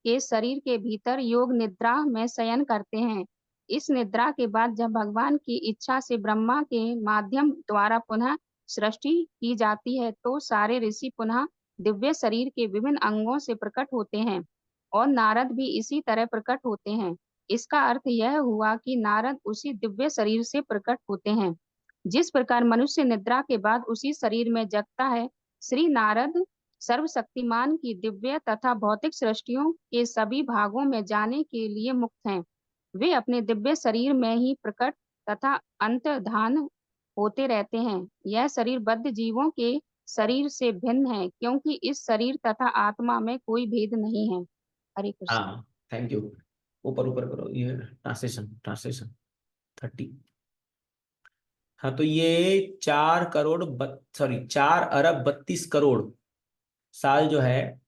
के शरीर के भीतर योग निद्रा में शयन करते हैं। इस निद्रा के बाद जब भगवान की इच्छा से ब्रह्मा के माध्यम द्वारा पुनः सृष्टि की जाती है, तो सारे ऋषि पुनः दिव्य शरीर के विभिन्न अंगों से प्रकट होते हैं और नारद भी इसी तरह प्रकट होते हैं। इसका अर्थ यह हुआ कि नारद उसी दिव्य शरीर से प्रकट होते हैं। जिस प्रकार मनुष्य निद्रा के बाद उसी शरीर में जगता है, श्री नारद सर्वशक्तिमान की दिव्य तथा भौतिक सृष्टियों के सभी भागों में जाने के लिए मुक्त हैं। वे अपने दिव्य शरीर में ही प्रकट तथा अंतर्धान होते रहते हैं। यह शरीर बद्ध जीवों के शरीर से भिन्न है, क्योंकि इस शरीर तथा आत्मा में कोई भेद नहीं है। हरे कृष्ण। हाँ थैंक यू। ऊपर ऊपर करो ये ट्रांसलेशन ट्रांसलेशन 30। हाँ तो ये 4 अरब 32 करोड़ साल जो है,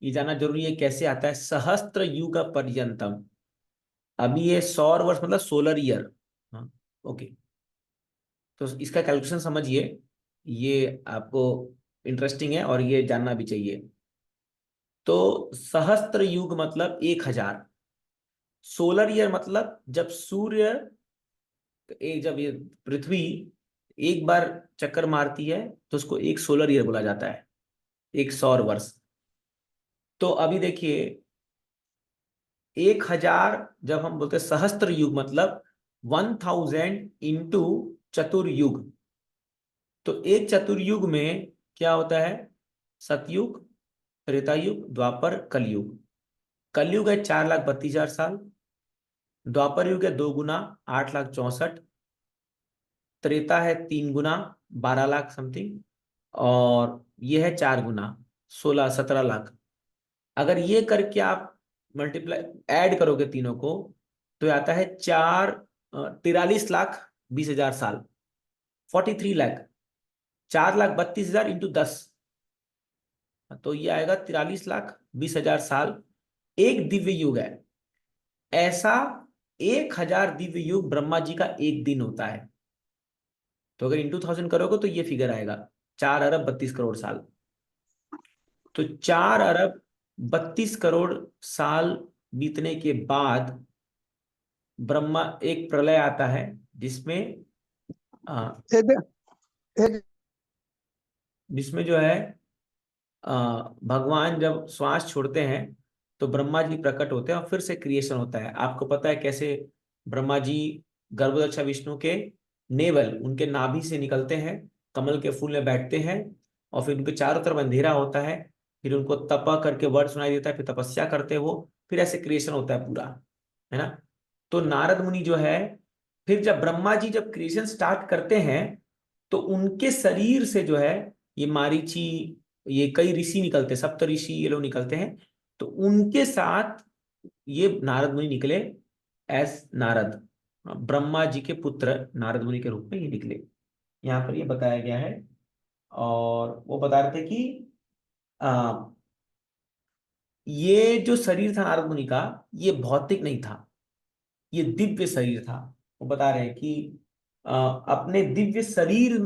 ये जानना जरूरी है कैसे आता है। सहस्त्र युग पर्यंतम, अभी ये सौर वर्ष मतलब सोलर ईयर। हाँ ओके। तो इसका कैलकुलेशन समझिए, ये आपको इंटरेस्टिंग है और ये जानना भी चाहिए। तो सहस्त्र युग मतलब 1000। सोलर ईयर मतलब जब सूर्य जब ये पृथ्वी एक बार चक्कर मारती है तो उसको एक सोलर ईयर बोला जाता है, एक सौर वर्ष। तो अभी देखिए 1000 जब हम बोलते हैं सहस्त्र युग मतलब 1000 इंटू चतुर्युग। तो एक चतुर्युग में क्या होता है? सतयुग, त्रेता युग, द्वापर, कलयुग। कलयुग है 4,32,000 साल। द्वापर युग है 2 गुना 8,64,000। त्रेता है 3 गुना 12 लाख समथिंग। और ये है 4 गुना 17 लाख। अगर ये करके आप मल्टीप्लाई ऐड करोगे तीनों को, तो ये आता है 43,20,000 साल। 43 लाख, 4,32,000 इंटू 10, तो ये आएगा 43,20,000 साल। एक दिव्य युग है। ऐसा 1,000 दिव्य युग ब्रह्मा जी का एक दिन होता है। तो अगर इंटू 1000 करोगे तो ये फिगर आएगा 4,32,00,000,000 साल। तो 4,32,00,000,000 साल बीतने के बाद ब्रह्मा एक प्रलय आता है, जिसमें जिसमें जो है भगवान जब श्वास छोड़ते हैं तो ब्रह्मा जी प्रकट होते हैं और फिर से क्रिएशन होता है। आपको पता है कैसे ब्रह्मा जी गर्भदक्षा विष्णु के नेवल, उनके नाभि से निकलते हैं, कमल के फूल में बैठते हैं, और फिर उनके चारों तरफ अंधेरा होता है, फिर उनको तपा करके वर्ड सुनाई देता है, फिर तपस्या करते हैं वो, फिर ऐसे क्रिएशन होता है पूरा, है ना। तो नारद मुनि जो है, फिर जब ब्रह्मा जी जब क्रिएशन स्टार्ट करते हैं तो उनके शरीर से जो है ये मारीची, ये कई ऋषि निकलते हैं, सप्त ऋषि ये लोग निकलते हैं, तो उनके साथ ये नारद मुनि निकले एस नारद, ब्रह्मा जी के पुत्र नारद मुनि के रूप में ये निकले। यहाँ पर ये बताया गया है। और वो बता रहे थे कि आ, ये जो शरीर था नारद मुनि का, ये भौतिक नहीं था, ये दिव्य शरीर था। वो बता रहे हैं कि अपने दिव्य शरीर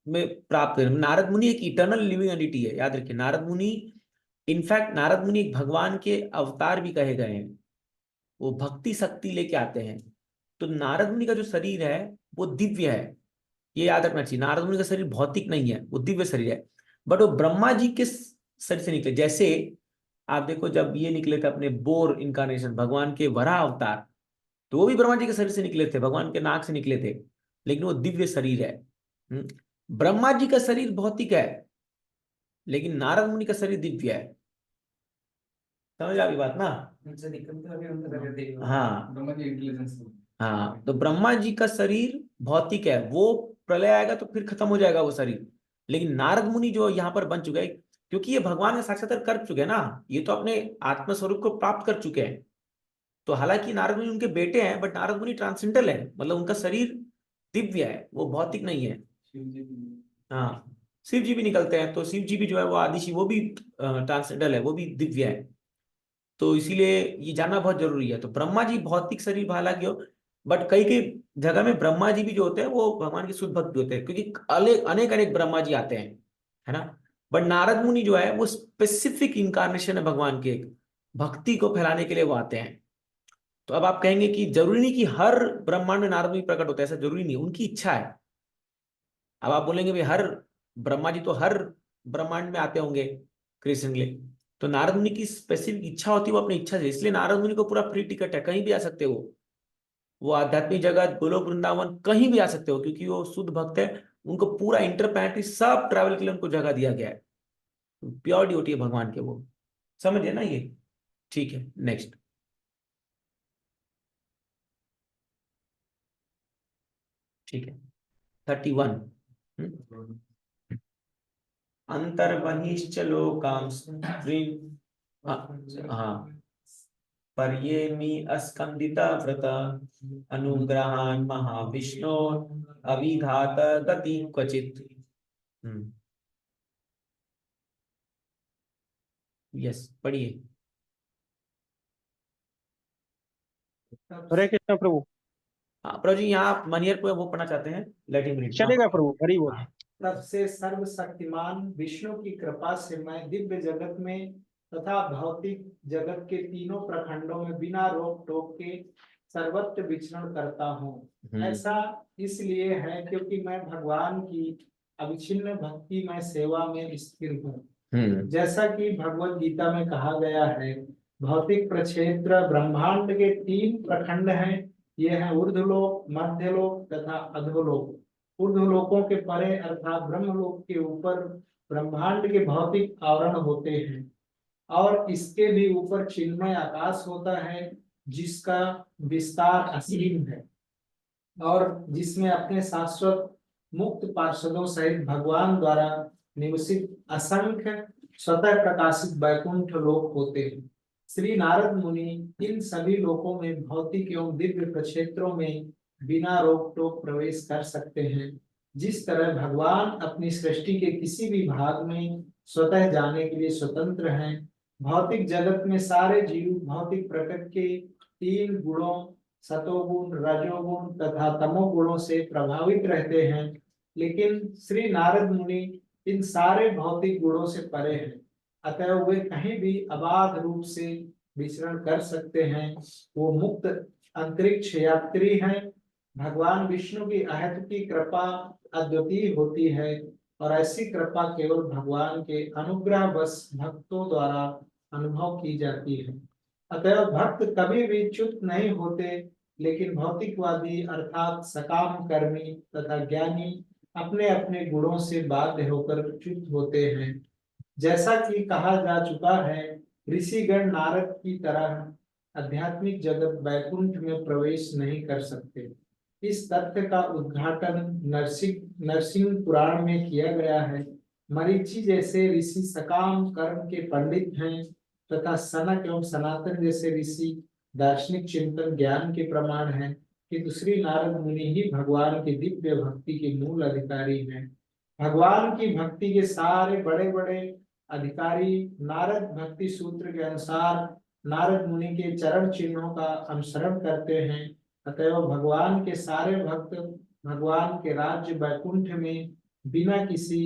में प्राप्त कर, नारद मुनि एक इटर्नल लिविंग एंटिटी है, याद रखिए। नारद मुनि, इनफैक्ट नारद मुनि एक भगवान के अवतार भी कहे गए हैं। वो भक्ति शक्ति लेके आते हैं। तो नारद मुनि का जो शरीर है वो दिव्य है, ये याद रखना चाहिए। नारद मुनि का शरीर भौतिक नहीं है, वो दिव्य शरीर है। बट वो ब्रह्मा जी के शरीर से निकले। जैसे आप देखो, जब ये निकले थे अपने बोर इनकारनेशन, भगवान के वराह अवतार, तो वो भी ब्रह्मा जी के शरीर से निकले थे, भगवान के नाक से निकले थे, लेकिन वो दिव्य शरीर है। ब्रह्मा जी का शरीर भौतिक है, लेकिन नारद मुनि का शरीर दिव्य है। समझ आ गई बात ना? हाँ हाँ, तो ब्रह्मा जी का शरीर भौतिक है, वो प्रलय आएगा तो फिर खत्म हो जाएगा वो शरीर। लेकिन नारद मुनि जो यहाँ पर बन चुके हैं, क्योंकि ये भगवान का साक्षात्कार कर चुके हैं ना, ये तो अपने आत्मस्वरूप को प्राप्त कर चुके हैं। तो हालांकि नारद मुनि उनके बेटे हैं, बट नारद मुनि ट्रांसेंडेंटल है, मतलब उनका शरीर दिव्य है, वो भौतिक नहीं है। हाँ, शिव जी भी निकलते हैं, तो शिव जी भी जो है वो आदि शिव, वो भी ट्रांसेंडेंटल है, वो भी दिव्य है। तो इसीलिए ये जानना बहुत जरूरी है। तो ब्रह्मा जी भौतिक शरीर हालांकि हो, बट कई कई जगह में ब्रह्मा जी भी जो होते हैं वो भगवान के शुद्ध भक्त भी होते हैं, क्योंकि अनेक अनेक ब्रह्मा जी आते हैं, है ना। बट नारद मुनि जो है वो स्पेसिफिक इंकारनेशन है भगवान के, भक्ति को फैलाने के लिए वो आते हैं। तो अब आप कहेंगे कि जरूरी नहीं कि हर ब्रह्मांड में नारद मुनि प्रकट होते हैं, ऐसा जरूरी नहीं, उनकी इच्छा है। अब आप बोलेंगे भाई हर ब्रह्मा जी तो हर ब्रह्मांड में आते होंगे कृष्ण के लिए, तो नारद मुनि की स्पेसिफिक इच्छा होती है, वो अपनी इच्छा से, इसलिए नारद मुनि को पूरा फ्री टिकट है, कहीं भी आ सकते हो। वो आध्यात्मिक जगत, गोलोक वृंदावन, कहीं भी आ सकते हो, क्योंकि वो शुद्ध भक्त है। उनको पूरा इंटरप्लैनेटरी सब ट्रैवल के लिए उनको जगह दिया गया है। प्योर ड्यूटी है भगवान के वो, समझे ना ये? ठीक है, नेक्स्ट। ठीक है, 31। अंतर्बहिश्च लोकांश, हाँ, पर्येमि अस्कंदिता व्रत, अनुग्रहान् महाविष्णो, अविघात गति क्वचित। यस, पढ़िए। हरे कृष्ण प्रभु। हाँ प्रभु जी, यहाँ मनियर पे वो पढ़ना चाहते हैं, लेट हिम रीड। चलेगा प्रभु, हरि बोल। तब से सर्वशक्तिमान विष्णु की कृपा से मैं दिव्य जगत में तथा भौतिक जगत के तीनों प्रखंडों में बिना रोक टोक के सर्वत्र विचरण करता हूँ। ऐसा इसलिए है क्योंकि मैं भगवान की अविच्छिन्न भक्ति में सेवा में स्थिर हूँ। जैसा कि भगवत गीता में कहा गया है, भौतिक प्रक्षेत्र ब्रह्मांड के 3 प्रखंड हैं, ये हैं ऊर्ध्वलोक, मध्यलोक तथा अधोलोक। ऊर्ध्वलोकों के परे अर्थात ब्रह्मलोक के ऊपर ब्रह्मांड के भौतिक आवरण होते हैं और इसके भी ऊपर चिन्मय आकाश होता है जिसका विस्तार असीम है और जिसमें अपने शाश्वत मुक्त पार्षदों सहित भगवान द्वारा निवसित असंख्य स्वतः प्रकाशित वैकुंठ लोक होते हैं। श्री नारद मुनि इन सभी लोकों में भौतिक एवं दिव्य प्रक्षेत्रों में बिना रोक टोक प्रवेश कर सकते हैं। जिस तरह भगवान अपनी सृष्टि के किसी भी भाग में स्वतः जाने के लिए स्वतंत्र हैं, भौतिक जगत में सारे जीव भौतिक प्रकृति के 3 गुणों सतोगुण, रजोगुण तथा तमोगुणों से प्रभावित रहते हैं, लेकिन श्री नारद मुनि इन सारे भौतिक गुणों से परे हैं, अतः वे कहीं भी अबाध रूप से विचरण कर सकते हैं। वो मुक्त अंतरिक्ष यात्री हैं। भगवान विष्णु की अहेतुकी कृपा अद्वितीय होती है और ऐसी कृपा केवल भगवान के अनुग्रहवश भक्तों द्वारा अनुभव की जाती है। अतः भक्त कभी भी च्युत नहीं होते, लेकिन भौतिकवादी अर्थात सकाम कर्मी तथा ज्ञानी अपने अपने गुणों से बाध्य होकर च्युत होते हैं। जैसा कि कहा जा चुका है, ऋषिगण नारद की तरह आध्यात्मिक जगत वैकुंठ में प्रवेश नहीं कर सकते। इस तथ्य का उद्घाटन नरसिंह पुराण में किया गया है। मरीचि जैसे ऋषि सकाम कर्म के पंडित हैं तथा सनक एवं सनातन जैसे ऋषि दार्शनिक चिंतन ज्ञान के प्रमाण हैं, किंतु श्री नारद मुनि ही भगवान की दिव्य भक्ति के मूल अधिकारी हैं। भगवान की भक्ति के सारे बड़े बड़े अधिकारी नारद भक्ति सूत्र के अनुसार नारद मुनि के चरण चिन्हों का अनुसरण करते हैं। अतएव भगवान के सारे भक्त भगवान के राज्य वैकुंठ में बिना किसी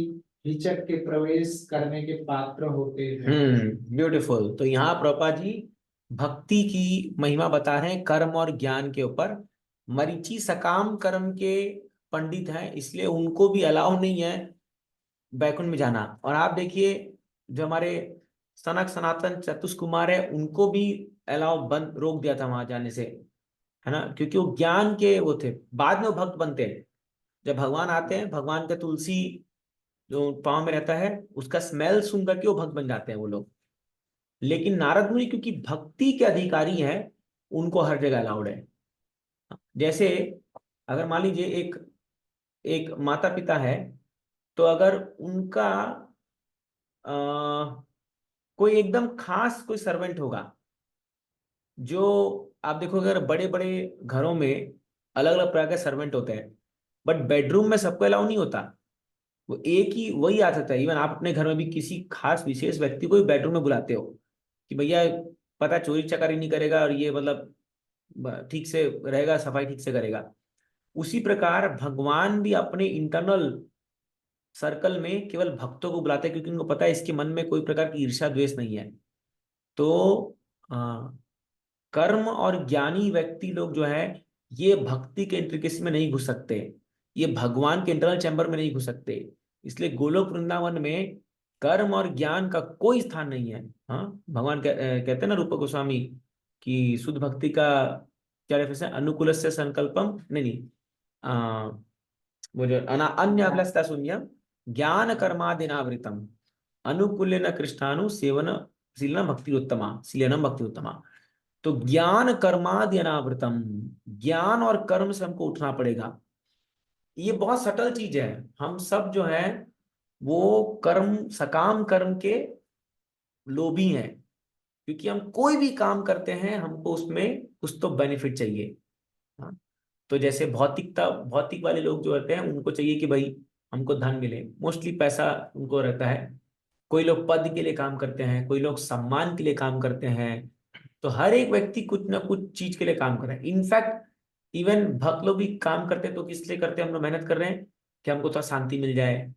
हिचक के प्रवेश करने के पात्र होते हैं। ब्यूटीफुल। तो यहाँ प्रभुपाद जी भक्ति की महिमा बता रहे हैं कर्म और ज्ञान के ऊपर। मरीचि सकाम कर्म के पंडित हैं, इसलिए उनको भी अलाउ नहीं है वैकुंठ में जाना। और आप देखिए जो हमारे सनक सनातन चतुष्कुमार है, उनको भी अलाउ बंद रोक दिया था वहां जाने से, है ना, क्योंकि वो ज्ञान के वो थे। बाद में वो भक्त बनते हैं। जब भगवान आते हैं, भगवान का तुलसी जो पाँव में रहता है उसका स्मेल सुन करके वो भक्त बन जाते हैं वो लोग। लेकिन नारद मुनि क्योंकि भक्ति के अधिकारी हैं, उनको हर जगह अलाउड है। जैसे अगर मान लीजिए एक माता पिता है, तो अगर उनका कोई एकदम खास कोई सर्वेंट होगा, जो आप देखो अगर बड़े बड़े घरों में अलग अलग प्रकार के सर्वेंट होते हैं, बट बेडरूम में सबको अलाउ नहीं होता। वो एक ही वही आदत है। इवन आप अपने घर में भी किसी खास विशेष व्यक्ति को बेडरूम में बुलाते हो कि भैया पता चोरी चकारी नहीं करेगा और ये मतलब ठीक से रहेगा, सफाई ठीक से करेगा। उसी प्रकार भगवान भी अपने इंटरनल सर्कल में केवल भक्तों को बुलाते हैं, क्योंकि उनको पता है इसके मन में कोई प्रकार की ईर्ष्या द्वेष नहीं है। तो कर्म और ज्ञानी व्यक्ति लोग जो है ये भक्ति के इंट्रिकेसी में नहीं घुस सकते, ये भगवान के इंटरनल चैम्बर में नहीं घुस सकते। इसलिए गोलोक वृंदावन में कर्म और ज्ञान का कोई स्थान नहीं है। हाँ, भगवान कहते हैं ना रूप गोस्वामी कि शुद्ध भक्ति का क्या रेफरेंस है, अनुकूल से संकल्पम नहीं वो जो अन्य अभिलषता शून्यम ज्ञान कर्मादिनावृतम अनुकूल्यन कृष्णानु सेवन शीलन भक्ति उत्तमा शीलनम भक्ति उत्तमा। तो ज्ञान कर्मादि अनावृतम, ज्ञान और कर्म से हमको उठना पड़ेगा। ये बहुत सटल चीज है। हम सब जो है वो कर्म सकाम कर्म के लोभी हैं, क्योंकि हम कोई भी काम करते हैं हमको उसमें कुछ तो बेनिफिट चाहिए। हाँ? तो जैसे भौतिक वाले लोग जो रहते हैं उनको चाहिए कि भाई हमको धन मिले, मोस्टली पैसा उनको रहता है। कोई लोग पद के लिए काम करते हैं, कोई लोग सम्मान के लिए काम करते हैं। तो हर एक व्यक्ति कुछ ना कुछ चीज के लिए काम कर रहा है। इनफैक्ट इवन भक्त लोग भी काम करते हैं तो किस लिए करते हैं, हम लोग मेहनत कर रहे हैं कि हमको थोड़ा शांति मिल जाए,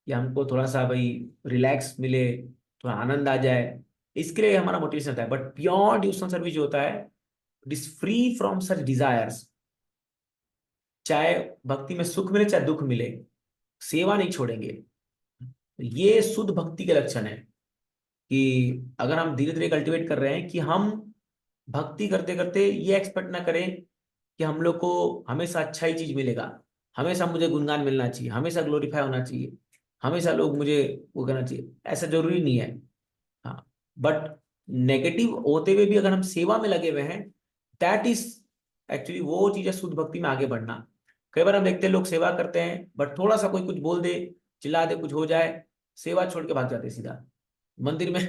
या हमको थोड़ा सा भाई रिलैक्स मिले, थोड़ा आनंद आ जाए, इसके लिए हमारा मोटिवेशन होता है। बट प्योर डिवोशनल सर्विस जो होता है it is free from such desires. चाहे भक्ति में सुख मिले चाहे दुख मिले, सेवा नहीं छोड़ेंगे। ये शुद्ध भक्ति के लक्षण है कि अगर हम धीरे धीरे कल्टिवेट कर रहे हैं कि हम भक्ति करते करते ये एक्सपेक्ट ना करें कि हम लोग को हमेशा अच्छा ही चीज मिलेगा, हमेशा मुझे गुणगान मिलना चाहिए, हमेशा ग्लोरीफाई होना चाहिए, हमेशा लोग मुझे वो करना चाहिए, ऐसा जरूरी नहीं है। हाँ, बट नेगेटिव होते हुए भी अगर हम सेवा में लगे हुए हैं, दैट इज एक्चुअली वो चीज है शुद्ध भक्ति में आगे बढ़ना। कई बार हम देखते हैं लोग सेवा करते हैं बट थोड़ा सा कोई कुछ बोल दे, चिल्ला दे, कुछ हो जाए, सेवा छोड़ के भाग जाते हैं सीधा मंदिर में।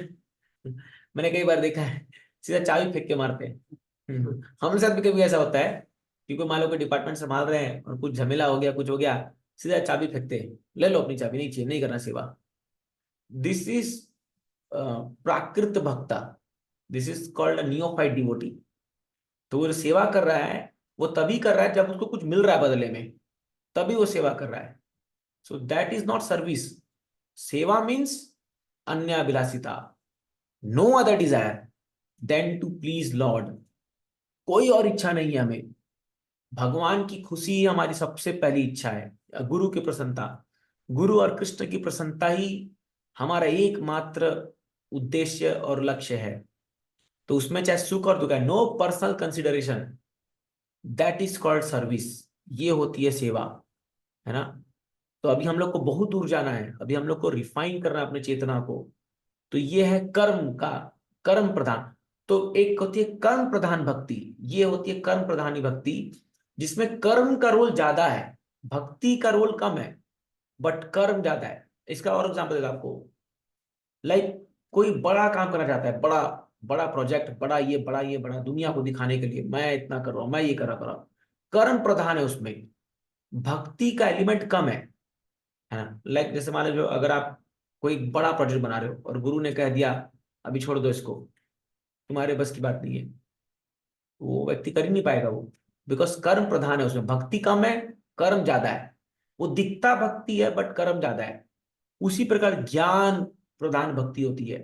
मैंने कई बार देखा है, सीधा चाबी फेंक के मारते हैं। हमारे साथ भी कभी ऐसा होता है कि कोई मान लो कोई डिपार्टमेंट संभाल रहे हैं और कुछ झमेला हो गया, कुछ हो गया, सीधा चाबी फेंकते हैं, ले लो अपनी चाबी, नहीं चाहिए, नहीं करना सेवा। दिस इज प्राकृत भक्ता, this is called a neophyte devotee. तो वो जो सेवा कर रहा है वो तभी कर रहा है जब उसको कुछ मिल रहा है बदले में, तभी वो सेवा कर रहा है। So that is not service. सेवा मीन्स अन्य अभिलाषिता, no other desire than to please lord. कोई और इच्छा नहीं है हमें, भगवान की खुशी ही हमारी सबसे पहली इच्छा है, गुरु की प्रसन्नता, गुरु और कृष्ण की प्रसन्नता ही हमारा एकमात्र उद्देश्य और लक्ष्य है। तो उसमें चाहे सुख और दुख है, no personal consideration, that is called service. ये होती है सेवा, है ना। तो अभी हम लोग को बहुत दूर जाना है, अभी हम लोग को रिफाइन करना है अपने चेतना को। तो ये है कर्म का, कर्म प्रधान। तो एक होती है कर्म प्रधान भक्ति, ये होती है कर्म प्रधानी भक्ति, जिसमें कर्म का रोल ज्यादा है, भक्ति का रोल कम है, बट कर्म ज्यादा है। इसका और एग्जाम्पल देता आपको, लाइक कोई बड़ा काम करना चाहता है, बड़ा बड़ा प्रोजेक्ट, बड़ा दुनिया को दिखाने के लिए मैं इतना कर रहा हूं, मैं ये कर रहा हूं, कर्म प्रधान है उसमें, भक्ति का एलिमेंट कम है ना। लाइक जैसे मान लीजिए अगर आप कोई बड़ा प्रोजेक्ट बना रहे हो और गुरु ने कह दिया अभी छोड़ दो इसको, तुम्हारे बस की बात नहीं है, वो व्यक्ति कर ही नहीं पाएगा वो, बिकॉज कर्म प्रधान है उसमें, भक्ति कम है, कर्म ज्यादा है। वो दिखता भक्ति है बट कर्म ज्यादा है। उसी प्रकार ज्ञान प्रधान भक्ति होती है।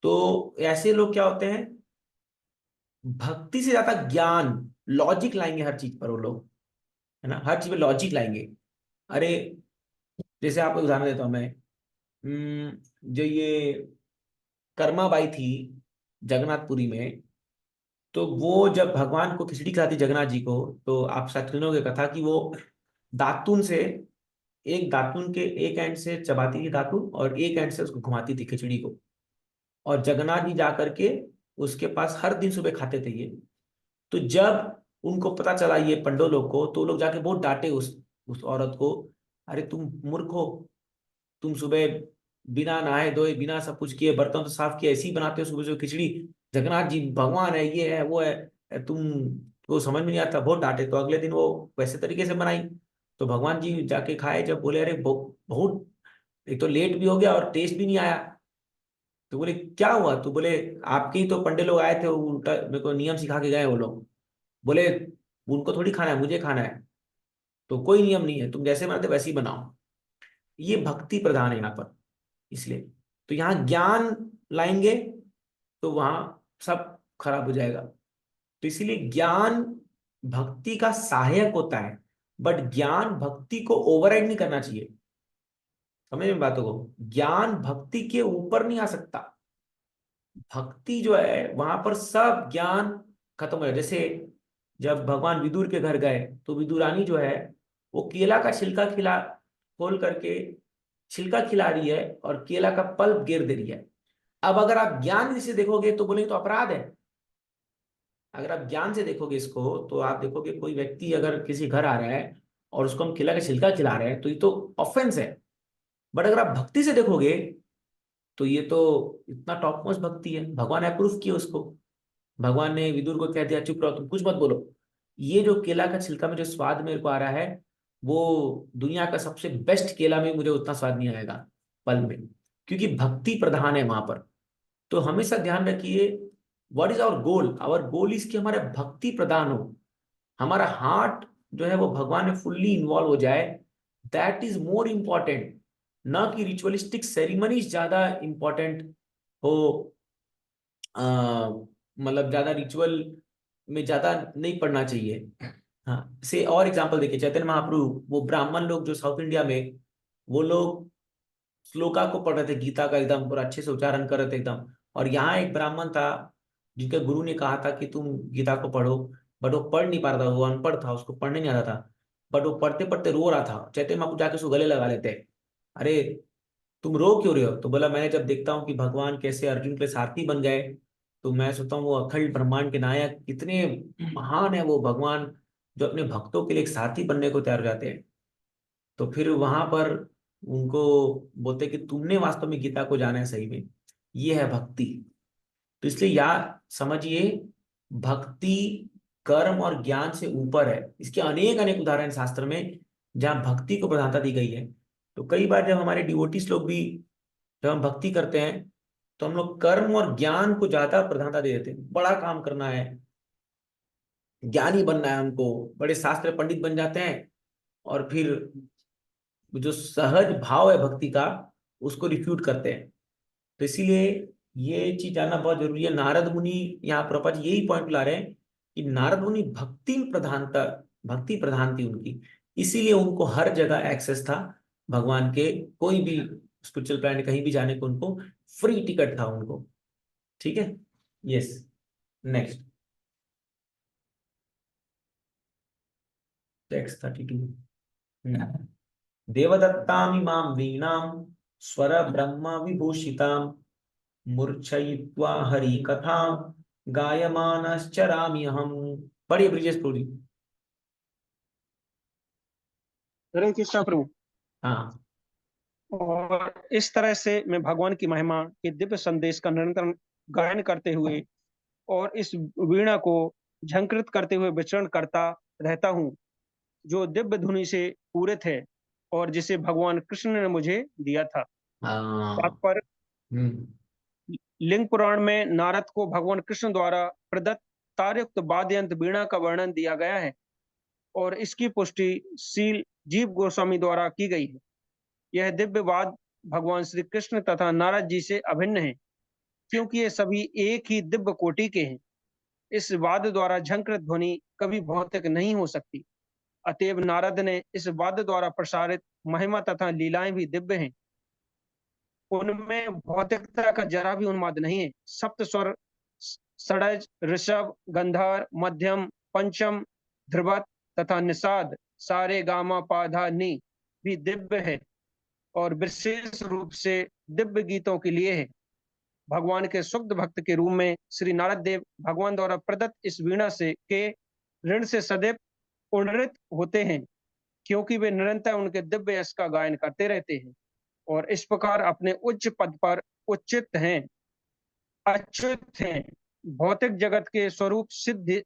तो ऐसे लोग क्या होते हैं, भक्ति से ज्यादा ज्ञान, लॉजिक लाएंगे हर चीज पर वो लोग, है ना, हर चीज में लॉजिक लाएंगे। अरे जैसे आपको उदाहरण देता हूं मैं, जो ये कर्माबाई थी जगन्नाथपुरी में, तो वो जब भगवान को खिचड़ी खिलाती जगन्नाथ जी को, तो आप शायद सुनोगे कथा कि वो दातून से, एक दातून के एक एंड से चबाती थी दातून और एक एंड से उसको घुमाती थी खिचड़ी को, और जगन्नाथ जी जाकर के उसके पास हर दिन सुबह खाते थे ये। तो जब उनको पता चला ये पंडों को, तो लोग जाके बहुत डांटे उस औरत को, अरे तुम मूर्ख हो, तुम सुबह बिना नहाए धोए, बिना सब कुछ किए, बर्तन तो साफ किए, ऐसे ही बनाते हो सुबह सुबह खिचड़ी, जगन्नाथ जी भगवान है, ये है वो है, तुम वो समझ में नहीं आता, बहुत डांटे। तो अगले दिन वो वैसे तरीके से बनाई, तो भगवान जी जाके खाए, जब बोले अरे बहुत, एक तो लेट भी हो गया और टेस्ट भी नहीं आया। तो बोले क्या हुआ, तो बोले आपके ही तो पंडे लोग आए थे, वो उल्टा मेरे को नियम सिखा के गए वो लोग, बोले उनको थोड़ी खाना है, मुझे खाना है, तो कोई नियम नहीं है, तुम जैसे बनाते वैसे ही बनाओ। ये भक्ति प्रधान है यहाँ पर, इसलिए। तो यहाँ ज्ञान लाएंगे तो वहां सब खराब हो जाएगा। तो इसीलिए ज्ञान भक्ति का सहायक होता है, बट ज्ञान भक्ति को ओवरराइड नहीं करना चाहिए। समझ में बातों को, ज्ञान भक्ति के ऊपर नहीं आ सकता। भक्ति जो है वहां पर सब ज्ञान खत्म हो जाए। जैसे जब भगवान विदुर के घर गए, तो विदुरानी जो है वो केला का छिलका खिला खोल करके छिलका खिला रही है और केला का पल्प गिर दे रही है। अब अगर आप ज्ञान से देखोगे तो बोलेंगे तो अपराध है। अगर आप ज्ञान से देखोगे इसको, तो आप देखोगे कोई व्यक्ति अगर किसी घर आ रहा है और उसको हम केला का छिलका खिला रहे हैं तो ये तो ऑफेंस है। बट अगर आप भक्ति से देखोगे तो ये तो इतना टॉप मोस्ट भक्ति है, भगवान अप्रूव किया उसको। भगवान ने विदुर को कह दिया चुप रहो, तुम कुछ मत बोलो, ये जो केला का छिलका में जो स्वाद मेरे को आ रहा है, वो दुनिया का सबसे बेस्ट केला में मुझे उतना स्वाद नहीं आएगा पल में, क्योंकि भक्ति प्रधान है वहां पर। तो हमेशा ध्यान रखिए, what is our goal, our goal is कि हमारा भक्ति प्रदान हो, हमारा हार्ट जो है वो भगवान में फुल्ली इन्वॉल्व हो जाए। दैट इज मोर इम्पॉर्टेंट, ना कि रिचुअलिस्टिक सेरिमनीज ज्यादा इंपॉर्टेंट हो। मतलब ज्यादा रिचुअल में ज्यादा नहीं पढ़ना चाहिए। हाँ, से और एग्जांपल देखिए, चैतन्य महाप्रभु, वो ब्राह्मण लोग जो साउथ इंडिया में, वो लोग श्लोका को पढ़ रहे थे, गीता का एकदम पूरा अच्छे से उच्चारण कर रहे थे एकदम। और यहाँ एक ब्राह्मण था जिनके गुरु ने कहा था कि तुम गीता को पढ़ो, बट वो पढ़ नहीं पा रहा था, वो अनपढ़ था, उसको पढ़ने नहीं आता था। बट वो पढ़ते पढ़ते रो रहा था। चैतन्य महाप्रभु जाके उसको गले लगा लेते हैं, अरे तुम रो क्यों रहे हो? तो बोला, मैंने जब देखता हूँ कि भगवान कैसे अर्जुन के सारथी बन गए, तो मैं सोचता हूँ वो अखंड ब्रह्मांड के नायक कितने महान है वो भगवान, जो अपने भक्तों के लिए एक साथी बनने को तैयार हो जाते हैं। तो फिर वहां पर उनको बोलते कि तुमने वास्तव में गीता को जाना है सही में, ये है भक्ति। तो इसलिए याद समझिए, भक्ति कर्म और ज्ञान से ऊपर है। इसके अनेक अनेक उदाहरण शास्त्र में जहाँ भक्ति को प्रधानता दी गई है। तो कई बार जब हमारे डिवोटीज लोग भी, जब हम भक्ति करते हैं, तो हम लोग कर्म और ज्ञान को ज्यादा प्रधानता दे देते हैं। बड़ा काम करना है, ज्ञानी बनना है हमको, बड़े शास्त्र पंडित बन जाते हैं, और फिर जो सहज भाव है भक्ति का, उसको रिफ्यूट करते हैं। तो इसीलिए ये चीज जानना बहुत जरूरी है। नारद मुनि यहाँ प्रभुपाद जी यही पॉइंट ला रहे हैं कि नारद मुनि भक्ति प्रधान थी उनकी, इसीलिए उनको हर जगह एक्सेस था भगवान के। कोई भी स्पिरिचुअल प्लैनेट कहीं भी जाने को उनको फ्री टिकट था उनको। ठीक है, यस, नेक्स्ट टेक्स्ट 32। देवदत्तामिमां वीणां स्वर ब्रह्म विभूषितां मूर्छयित्वा हरि कथां गायमानश्चरामि अहम्। पढ़िए ब्रिजेश पुरी। हरे कृष्णा प्रभु। हाँ, और इस तरह से मैं भगवान की महिमा के दिव्य संदेश का निरंतर गायन करते हुए और इस वीणा को झंकृत करते हुए विचरण करता रहता हूँ, जो दिव्य धुनि से पूरित है और जिसे भगवान कृष्ण ने मुझे दिया था। हाँ, तात्पर्य, हम्म, लिंग पुराण में नारद को भगवान कृष्ण द्वारा प्रदत्त तारयुक्त वाद्य यंत्र वीणा का वर्णन दिया गया है, और इसकी पुष्टि श्रील जीव गोस्वामी द्वारा की गई है। यह दिव्य वाद भगवान श्री कृष्ण तथा नारद जी से अभिन्न है, क्योंकि ये सभी एक ही दिव्य कोटि के हैं। इस वाद्य द्वारा झंकृत ध्वनि कभी भौतिक नहीं हो सकती। अतएव नारद ने इस वाद्य द्वारा प्रसारित महिमा तथा लीलाएं भी दिव्य हैं। उनमें भौतिकता का जरा भी उन्माद नहीं है। सप्त स्वर, षडज, ऋषभ, गंधार, मध्यम, पंचम, ध्रुवत तथा निषाद, सारे गामा पाधा नी भी दिव्य है, और विशेष रूप से दिव्य गीतों के लिए है। भगवान के शुद्ध भक्त के रूप में श्री नारद देव भगवान द्वारा प्रदत्त इस वीणा से के ऋण से सदैव उन्नत होते हैं, क्योंकि वे निरंतर उनके दिव्य यश का गायन करते रहते हैं और इस प्रकार अपने उच्च पद पर उच्चित हैं, अच्युत हैं। भौतिक जगत के स्वरूप सिद्ध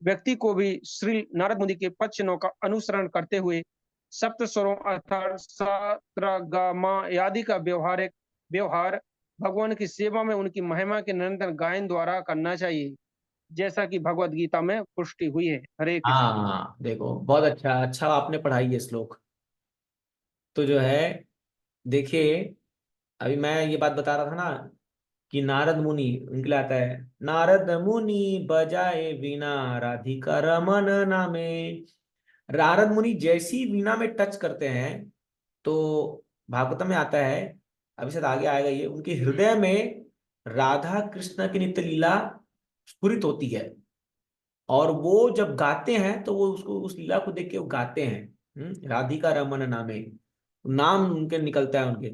व्यक्ति को भी श्री नारद मुनि के पद चिन्हों का अनुसरण करते हुए सप्त स्वरों अर्थात सा, त्र, गा, मा आदि का व्यवहार भगवान की सेवा में उनकी महिमा के निरंतर गायन द्वारा करना चाहिए, जैसा कि भगवत गीता में पुष्टि हुई है। हरे कृष्ण। हाँ, देखो बहुत अच्छा अच्छा आपने पढ़ाई ये श्लोक। तो जो है, देखिए, अभी मैं ये बात बता रहा था ना कि नारद मुनि उनके लिए आता है, नारद मुनि बजाए वीणा राधिका रमन नामे। नारद मुनि जैसी वीणा में टच करते हैं, तो भागवतम में आता है, अभी शायद आगे आएगा ये, उनके हृदय में राधा कृष्ण की नित्य लीला स्फुरित होती है। और वो जब गाते हैं तो वो उसको, उस लीला को देख के वो गाते हैं, राधिका रमन नामे, नाम उनके निकलता है उनके।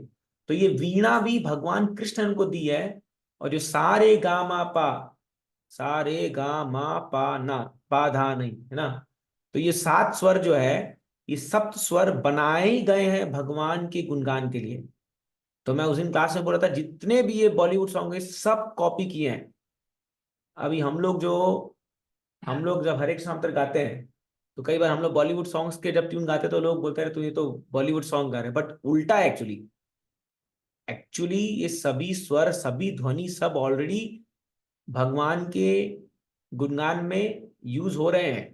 तो ये वीणा भी भगवान कृष्ण ने उनको दी है। और जो सारे गा मा पा, सारे गा मा पा ना, पा धा नहीं, है ना। तो ये 7 स्वर जो है, ये सप्त स्वर बनाए ही गए हैं भगवान के गुणगान के लिए। तो मैं उस दिन क्लास में बोला था, जितने भी ये बॉलीवुड सॉन्ग है सब कॉपी किए हैं। अभी हम लोग जब हरे कृष्ण मंत्र गाते हैं, तो कई बार हम लोग बॉलीवुड सॉन्ग्स के जब ट्यून गाते हैं तो लोग बोलते हैं, तो ये तो बॉलीवुड सॉन्ग गा रहे हैं, बट उल्टा है एक्चुअली। ये सभी स्वर, सभी ध्वनि, सब ऑलरेडी भगवान के गुणगान में यूज हो रहे हैं।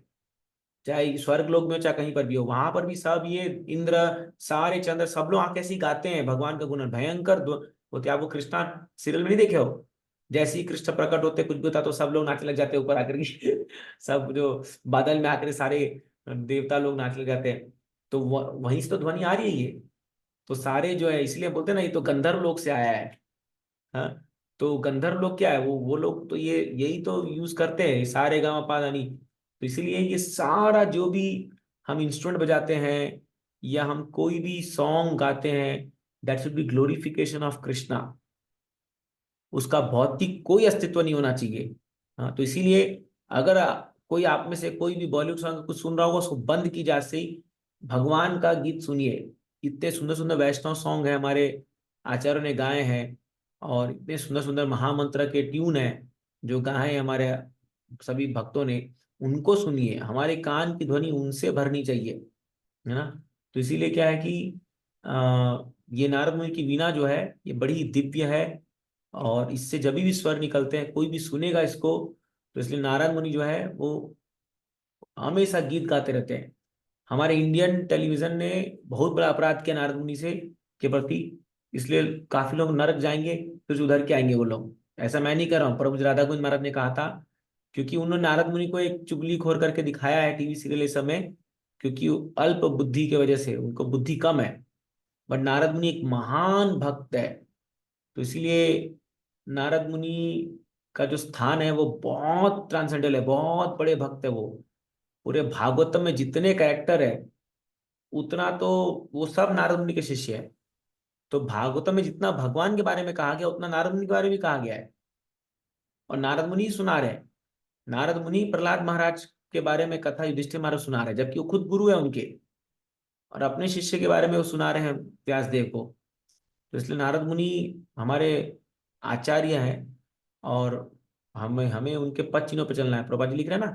चाहे स्वर्ग लोक में हो, चाहे कहीं पर भी हो, वहां पर भी सब ये इंद्र, सारे चंद्र, सब लोग आके ऐसे ही गाते हैं भगवान का गुणगान। भयंकर होते हैं। आप वो कृष्णा सीरियल में नहीं देखे हो? जैसे ही कृष्ण प्रकट होते, कुछ भी होता तो सब लोग नाचने लग जाते हैं ऊपर आकर के सब जो बादल में आकर सारे देवता लोग नाचने लग जाते हैं। तो वहीं से तो ध्वनि आ रही है ये। तो सारे जो है, इसलिए बोलते हैं ना, ये तो गंधर्व लोक से आया है। हाँ, तो गंधर्व लोग क्या है, वो लोग तो ये यही तो यूज करते हैं, सारे गामा पा धा नी। तो इसीलिए ये सारा जो भी हम इंस्ट्रूमेंट बजाते हैं या हम कोई भी सॉन्ग गाते हैं, that should be glorification of Krishna. उसका भौतिक कोई अस्तित्व नहीं होना चाहिए। हाँ, तो इसीलिए अगर कोई आप में से कोई भी बॉलीवुड सॉन्ग कुछ सुन रहा होगा, उसको बंद की जा से ही भगवान का गीत सुनिए। इतने सुंदर सुंदर वैष्णव सॉन्ग है हमारे आचार्यों ने गाए हैं, और इतने सुंदर सुंदर महामंत्र के ट्यून है जो गाए हैं हमारे सभी भक्तों ने। उनको सुनिए, हमारे कान की ध्वनि उनसे भरनी चाहिए, है ना। तो इसीलिए क्या है कि ये नारद मुनि की वीणा जो है ये बड़ी दिव्य है, और इससे जब भी स्वर निकलते हैं कोई भी सुनेगा इसको, तो इसलिए नारद मुनि जो है वो हमेशा गीत गाते रहते हैं। हमारे इंडियन टेलीविजन ने बहुत बड़ा अपराध किया नारद मुनि से के प्रति, इसलिए काफी लोग नरक जाएंगे फिर उधर के आएंगे वो लोग। ऐसा मैं नहीं कर रहा हूँ, प्रभु जी राधा गोविंद महाराज ने कहा था, क्योंकि उन्होंने नारद मुनि को एक चुगली खोर करके दिखाया है टीवी सीरियल इस समय, क्योंकि वो अल्प बुद्धि की वजह से, उनको बुद्धि कम है। बट नारद मुनि एक महान भक्त है, तो इसीलिए नारद मुनि का जो स्थान है वो बहुत ट्रांसेंडेंटल है, बहुत बड़े भक्त है वो। पूरे भागवतम में जितने कैरेक्टर है उतना तो वो सब नारद मुनि के शिष्य है। तो भागवतम में जितना भगवान के बारे में कहा गया उतना नारद मुनि के बारे में भी कहा गया है, और नारद मुनि ही सुना रहे हैं। नारद मुनि प्रहलाद महाराज के बारे में कथा युधिष्ठिर महाराज सुना रहे हैं, जबकि वो खुद गुरु है उनके, और अपने शिष्य के बारे में वो सुना रहे हैं व्यास देव को। तो इसलिए नारद मुनि हमारे आचार्य हैं, और हमें हमें उनके पद चिन्हों पर चलना है। प्रभा जी लिख रहे हैं ना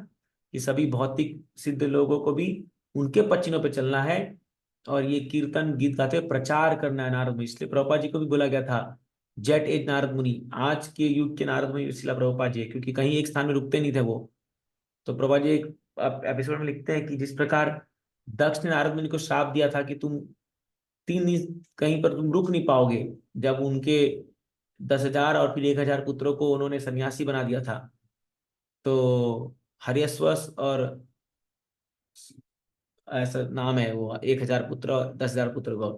कि सभी भौतिक सिद्ध लोगों को भी उनके पद चिन्हों पर चलना है, और ये कीर्तन गीत गाते हुए प्रचार करना है नारद मुनि। इसलिए प्रभुपाद जी को भी बोला गया था जेट एज नारद मुनि, आज के युग के नारद मुनि शिला प्रभुपाद जी, क्योंकि कहीं एक स्थान में रुकते नहीं थे वो। तो प्रभुपाद जी एक एपिसोड में लिखते हैं कि जिस प्रकार दक्ष ने नारद मुनि को श्राप दिया था कि तुम 3 दिन कहीं पर तुम रुक नहीं पाओगे, जब उनके 10,000 और फिर 1,000 पुत्रों को उन्होंने सन्यासी बना दिया था, तो हरियश्वस और ऐसा नाम है वो, 1,000 पुत्र और 10,000 पुत्र को।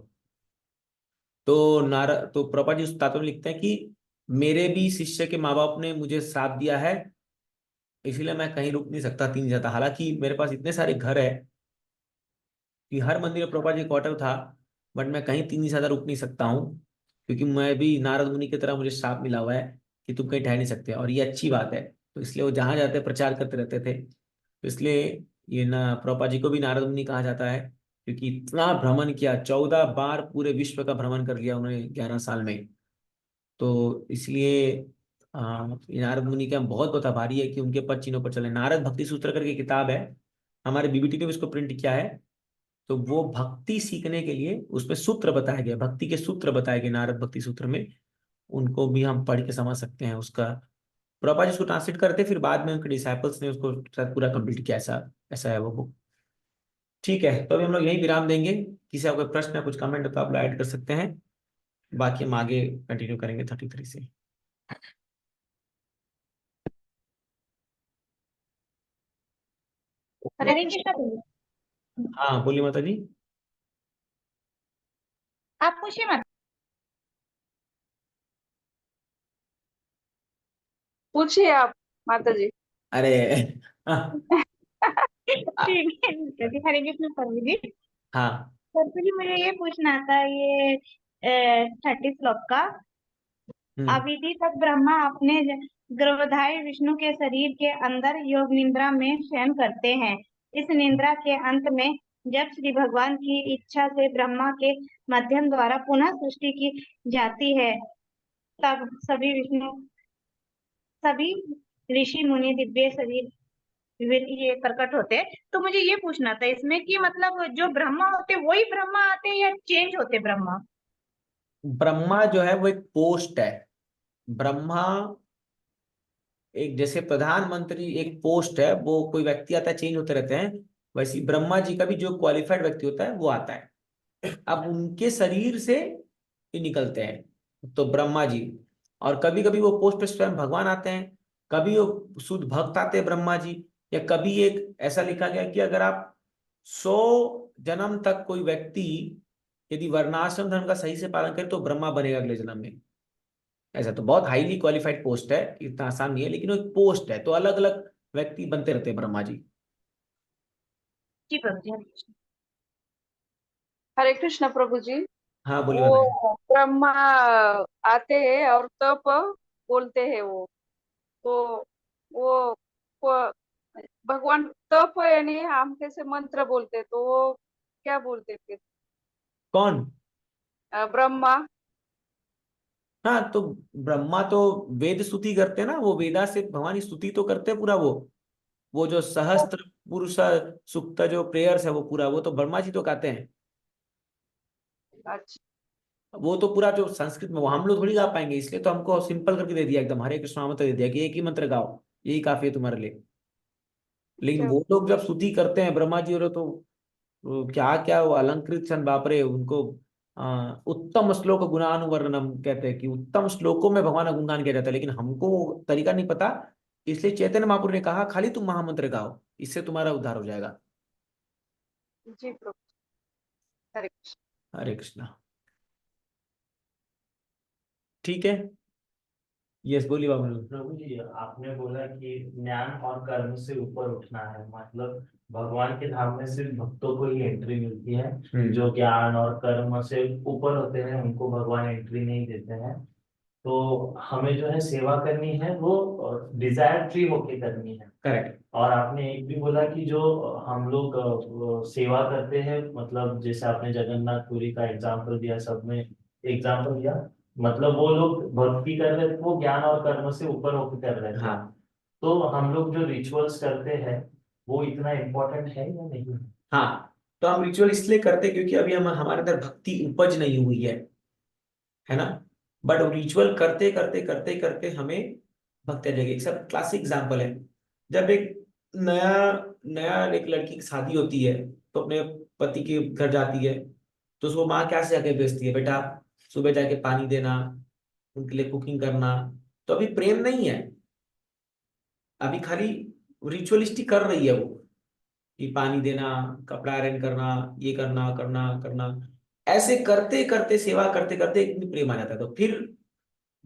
तो प्रभा जी उस तात्पर्य में लिखते हैं कि मेरे भी शिष्य के माँ बाप ने मुझे श्राप दिया है, इसलिए मैं कहीं रुक नहीं सकता 3 दिन ज्यादा। हालांकि मेरे पास इतने सारे घर है कि हर मंदिर में प्रभा जी क्वार्टर था, बट मैं कहीं 3 दिन ज्यादा रुक नहीं सकता हूँ, क्योंकि मैं भी नारद मुनि की तरह मुझे श्राप मिला हुआ है कि तुम कहीं ठहर नहीं सकते, और ये अच्छी बात है। तो इसलिए वो जहां जाते प्रचार करते रहते थे। तो इसलिए ये ना प्रभा जी को भी नारद मुनि कहा जाता है, क्योंकि इतना भ्रमण किया, 14 बार पूरे विश्व का भ्रमण कर लिया उन्होंने 11 साल में। तो इसलिए ये नारद मुनि का बहुत बहुत आभारी है कि उनके पद चिन्हों पर चले। नारद भक्ति सूत्र करके किताब है, हमारे बीबीटी ने भी इसको प्रिंट किया है। तो वो भक्ति सीखने के लिए उसमें सूत्र बताए गए, भक्ति के सूत्र बताए गए नारद भक्ति सूत्र में, उनको भी हम पढ़ के समझ सकते हैं। उसका प्रभा जी उसको ट्रांसलेट करते, फिर बाद में उनके डिसाइपल्स ने उसको शायद पूरा कंप्लीट किया, ऐसा ऐसा है वो बुक। ठीक है, तो अभी हम लोग यही विराम देंगे। किसी का कोई प्रश्न या कुछ कमेंट हो तो आप लोग ऐड कर सकते हैं, बाकी हम आगे कंटिन्यू करेंगे 33 से। हरे कृष्णा बोलिए। हाँ बोलिए माता जी। आप पूछिए मत। पूछिए आप माता जी। अरे ठीक है जी, हरे कृष्ण प्रभु जी। हाँ प्रभु जी मुझे ये पूछना था, ये 30 श्लोक का, अविधि तक ब्रह्मा अपने गर्भधारी विष्णु के शरीर के अंदर योग निद्रा में शयन करते हैं। इस निद्रा के अंत में जब श्री भगवान की इच्छा से ब्रह्मा के माध्यम द्वारा पुनः सृष्टि की जाती है, तब सभी ऋषि मुनि दिव्य शरीर ये प्रकट होते हैं। तो मुझे ये पूछना था इसमें कि मतलब जो ब्रह्मा होते वही ब्रह्मा आते हैं या चेंज होते ब्रह्मा? ब्रह्मा जो है वो एक पोस्ट है। ब्रह्मा एक जैसे प्रधानमंत्री एक पोस्ट है, वो कोई व्यक्ति आता है, चेंज होते रहते हैं, वैसे ब्रह्मा जी का भी जो क्वालिफाइड व्यक्ति होता है वो आता है। अब उनके शरीर से ये निकलते हैं तो ब्रह्मा जी, और कभी कभी वो पोस्ट पे स्वयं भगवान आते हैं, कभी वो शुद्ध भक्त आते हैं ब्रह्मा जी, या कभी एक ऐसा लिखा गया कि अगर आप 100 जन्म तक कोई व्यक्ति यदि वर्णाश्रम धर्म का सही से पालन करे तो ब्रह्मा बनेगा अगले जन्म में। ऐसा तो बहुत हाईली क्वालिफाइड पोस्ट है, इतना आसान नहीं है, लेकिन वो एक पोस्ट है, तो अलग अलग व्यक्ति बनते रहते हैं ब्रह्मा जी। जी प्रभु जी, हरे कृष्ण। हरे कृष्ण प्रभु जी। हाँ बोलिए माता जी। वो ब्रह्मा आते हैं और तप बोलते हैं वो, तो वो भगवान तप यानी हम कैसे मंत्र बोलते, तो वो क्या बोलते थे? कौन? ब्रह्मा। हाँ तो ब्रह्मा तो वेद स्तुति करते हैं ना, वो वेदा से भगवान की स्तुति तो करते हैं पूरा। वो जो सहस्त्र पुरुष सुक्त जो प्रेयर्स है वो पूरा, वो तो ब्रह्मा जी तो गाते हैं। अच्छा। वो तो पूरा जो संस्कृत में, वो हम लोग थोड़ी गा पाएंगे, इसलिए तो हमको सिंपल करके दे दिया एकदम, हरे कृष्ण मंत्र दे दिया कि एक ही मंत्र गाओ, यही काफी है तुम्हारे लिए। लेकिन अच्छा। वो लोग जब स्तुति करते हैं ब्रह्मा जी और, तो क्या क्या वो अलंकृत सन, बाप रे, उनको उत्तम श्लोक गुणानुवर्णनम कहते हैं कि उत्तम श्लोकों में भगवान का गुणगान किया जाता है। लेकिन हमको वो तरीका नहीं पता, इसलिए चैतन्य महाप्रभु ने कहा खाली तुम महामंत्र गाओ, इससे तुम्हारा उद्धार हो जाएगा। जी प्रभु, हरे कृष्ण। हरे कृष्णा। ठीक है, यस बोलिए बाबू। प्रभु जी, आपने बोला कि ज्ञान और कर्म से ऊपर उठना है, मतलब भगवान के धाम में सिर्फ भक्तों को ही एंट्री मिलती है। जो ज्ञान और कर्म से ऊपर होते हैं उनको भगवान एंट्री नहीं देते हैं। तो हमें जो है सेवा करनी है वो डिजायर फ्री होके करनी है। करेक्ट। और आपने एक भी बोला कि जो हम लोग सेवा करते हैं, मतलब जैसे आपने जगन्नाथपुरी का एग्जाम्पल दिया, सब में एग्जाम्पल दिया, मतलब वो लोग भक्ति कर रहे थे, वो ज्ञान और कर्म से ऊपर होकर कर रहे थे। हाँ तो हम लोग जो रिचुअल्स करते हैं वो इतना इम्पोर्टेंट है या नहीं? हाँ, तो हम रिचुअल इसलिए करते हैं क्योंकि अभी हम हमारे अंदर भक्ति उपज नहीं हुई है ना। बट रिचुअल करते करते करते करते हमें भक्ति आ जाएगी। एक सब क्लासिक एग्जाम्पल है, जब एक नया नया एक लड़की की शादी होती है तो अपने पति के घर जाती है, तो उसको माँ क्या से जाके भेजती है, बेटा सुबह जाके पानी देना, उनके लिए कुकिंग करना। तो अभी प्रेम नहीं है, अभी खाली रिचुअलिस्टिक कर रही है वो, कि पानी देना, कपड़ा आयरन करना, ये करना करना करना। ऐसे करते करते सेवा करते करते इतनी प्रेम आ जाता है। तो फिर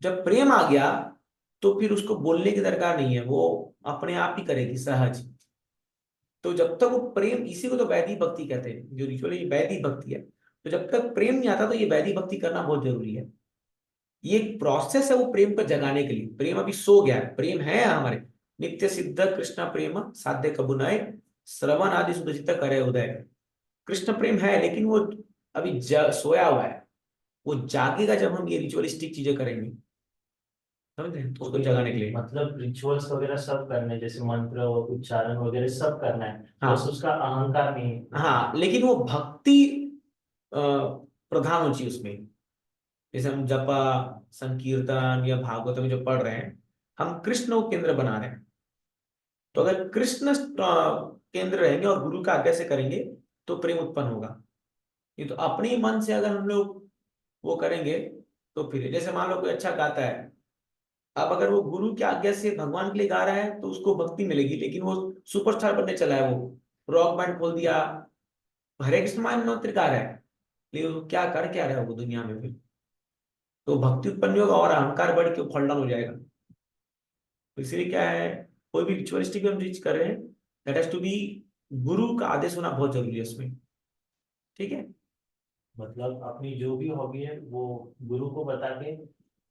जब प्रेम आ गया तो फिर उसको बोलने की दरकार नहीं है, वो अपने आप ही करेगी सहज। तो जब तक वो प्रेम, इसी को तो वैदिक भक्ति कहते हैं, जो रिचुअल है वैदिक भक्ति है। तो जब तक प्रेम नहीं आता तो ये वैदिक भक्ति करना बहुत जरूरी है। ये प्रोसेस है वो प्रेम को जगाने के लिए। प्रेम अभी सो गया है, प्रेम है हमारे नित्य सिद्ध कृष्ण प्रेम साध्य कबु नय, श्रवण आदि सुदर्शित करे उदय। कृष्ण प्रेम है लेकिन वो अभी सोया हुआ है, वो जागेगा जब हम ये रिचुअलिस्टिक चीजें करेंगे, समझ रहे हैं, तो उसको जगाने के लिए। मतलब रिचुअल्स वगैरह सब करने, जैसे मंत्र उच्चारण वगैरह सब करना है, हाँ बस उसका अहंकार नहीं। हाँ, लेकिन वो भक्ति प्रधान होनी चाहिए उसमें। जैसे हम जपा संकीर्तन या भागवत में जो पढ़ रहे हैं, हम कृष्ण को केंद्र बना रहे हैं। तो अगर कृष्ण केंद्र रहेंगे और गुरु का आज्ञा से करेंगे तो प्रेम उत्पन्न होगा। ये तो अपने ही मन से अगर हम लोग वो करेंगे तो फिर, जैसे मान लो कोई अच्छा गाता है, अब अगर वो गुरु की आज्ञा से भगवान के लिए गा रहा है तो उसको भक्ति मिलेगी। लेकिन वो सुपरस्टार बनने चला है, वो रॉक बैंड खोल दिया, हरे कृष्ण मंत्र गा रहा है, लेकिन वो क्या कर क्या रहा है वो दुनिया में, फिर तो भक्ति उत्पन्न होगा और अहंकार बढ़ के फॉल डाउन हो जाएगा। तो इसलिए क्या है, कोई भी रिचुअलिस्टिक हम चीज कर रहे हैं, दैट हैज टू बी, गुरु का आदेश होना बहुत जरूरी है उसमें। ठीक है, मतलब अपनी जो भी हॉबी है वो गुरु को बता के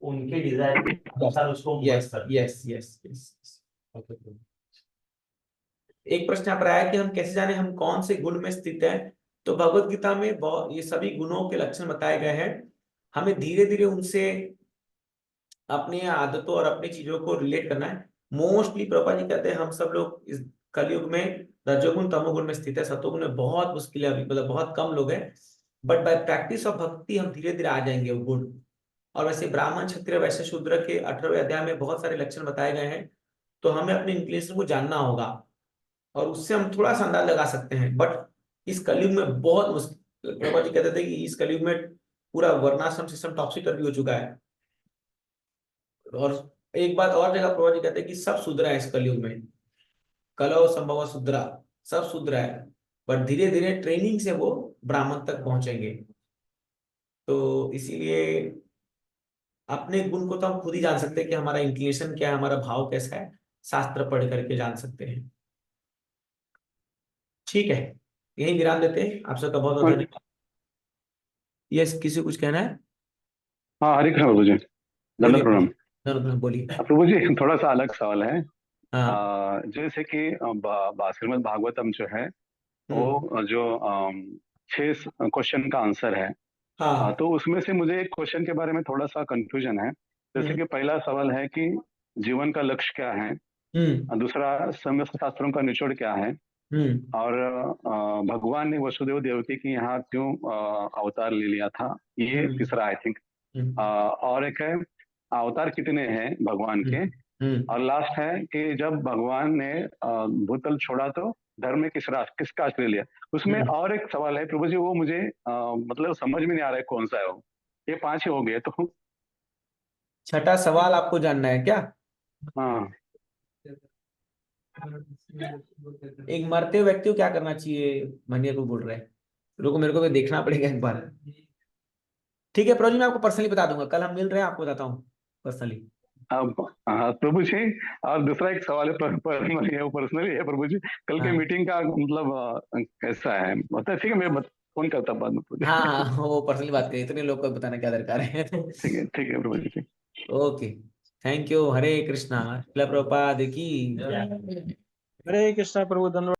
उनके डिजायर के अनुसार उसको यस कर। Yes yes yes. एक प्रश्न यहाँ पर आया कि हम कैसे जाने हम कौन से गुण में स्थित है। तो भगवत गीता में बहुत ये सभी गुणों के लक्षण बताए गए हैं। हमें धीरे धीरे उनसे अपनी आदतों और अपनी चीजों को रिलेट करना है। मोस्टली प्रभा जी कहते हैं हम सब लोग इस कलयुग में रजोगुण तमोगुण में स्थित है, सतोगुण में बहुत मुश्किल है अभी, मतलब बहुत कम लोग हैं। बट बाय प्रैक्टिस ऑफ भक्ति हम धीरे धीरे आ जाएंगे वो गुण। और वैसे ब्राह्मण क्षत्रिय वैश्य शूद्र के 18वें अध्याय में बहुत सारे लक्षण बताए गए हैं। तो हमें अपने इंक्लिनेशन को जानना होगा और उससे हम थोड़ा सा अंदाज लगा सकते हैं। बट इस कलयुग में बहुत मुश्किल, प्रभा जी कहते थे कि इस कलयुग में पूरा वर्णाश्रम सिस्टम टॉक्सिक भी हो चुका है। और एक बात और जगह प्रभा जी कहते हैं कि सब सुधरा है इस कलयुग में, कलौ संभव सुधरा, सब सुधरा है। बट धीरे धीरे ट्रेनिंग से वो ब्राह्मण तक पहुंचेंगे। तो इसीलिए अपने गुण को तो हम खुद ही जान सकते हैं कि हमारा इंक्लिनेशन क्या है, हमारा भाव कैसा है, शास्त्र पढ़ करके जान सकते हैं। ठीक है। यही विराम देते हैं। आप सबका बहुत बहुत धन्यवाद। यस, किसी को कुछ कहना है? हाँ, हरे कृष्ण प्रभु जी, दंडवत प्रणाम। बोलिए। प्रभु जी, थोड़ा सा अलग सवाल है। हाँ। जैसे कि श्रीमद् भागवतम जो है वो जो 6 क्वेश्चन का आंसर है, हाँ। तो उसमें से मुझे एक क्वेश्चन के बारे में थोड़ा सा कंफ्यूजन है। जैसे कि पहला सवाल है कि जीवन का लक्ष्य क्या है, दूसरा समस्त शास्त्रों का निचोड़ क्या है, और भगवान ने वसुदेव देवकी की यहाँ क्यों अवतार ले लिया था, ये तीसरा आई थिंक। और एक है अवतार कितने हैं भगवान के, और लास्ट है कि जब भगवान ने भूतल छोड़ा तो धर्म में किसका आश्रय लिया। उसमें और एक सवाल है प्रभु जी, वो मुझे मतलब समझ में नहीं आ रहा है कौन सा है वो। ये 5 ही हो गए तो। छठा सवाल आपको जानना है क्या? हाँ। एक मरते हुए व्यक्ति को क्या करना चाहिए, मनियर को बोल रहे हैं। रुको, मेरे को भी देखना पड़ेगा एक बार। ठीक है प्रभु जी, मैं आपको पर्सनली बता दूंगा, कल हम मिल रहे हैं, आपको बताता हूँ पर्सनली। प्रभु जी, और दूसरा एक सवाल है पर्सनली है प्रभु जी, कल के मीटिंग का मतलब कैसा है मतलब? ठीक है, मैं फोन करता बाद में। हाँ, वो पर्सनली बात करिए, इतने लोग को बताना क्या दरकार है। ठीक है प्रभु जी। Okay, thank you. Hare Krishna. Srila Prabhupada की जय। हरे कृष्णा प्रभु, धन्यवाद।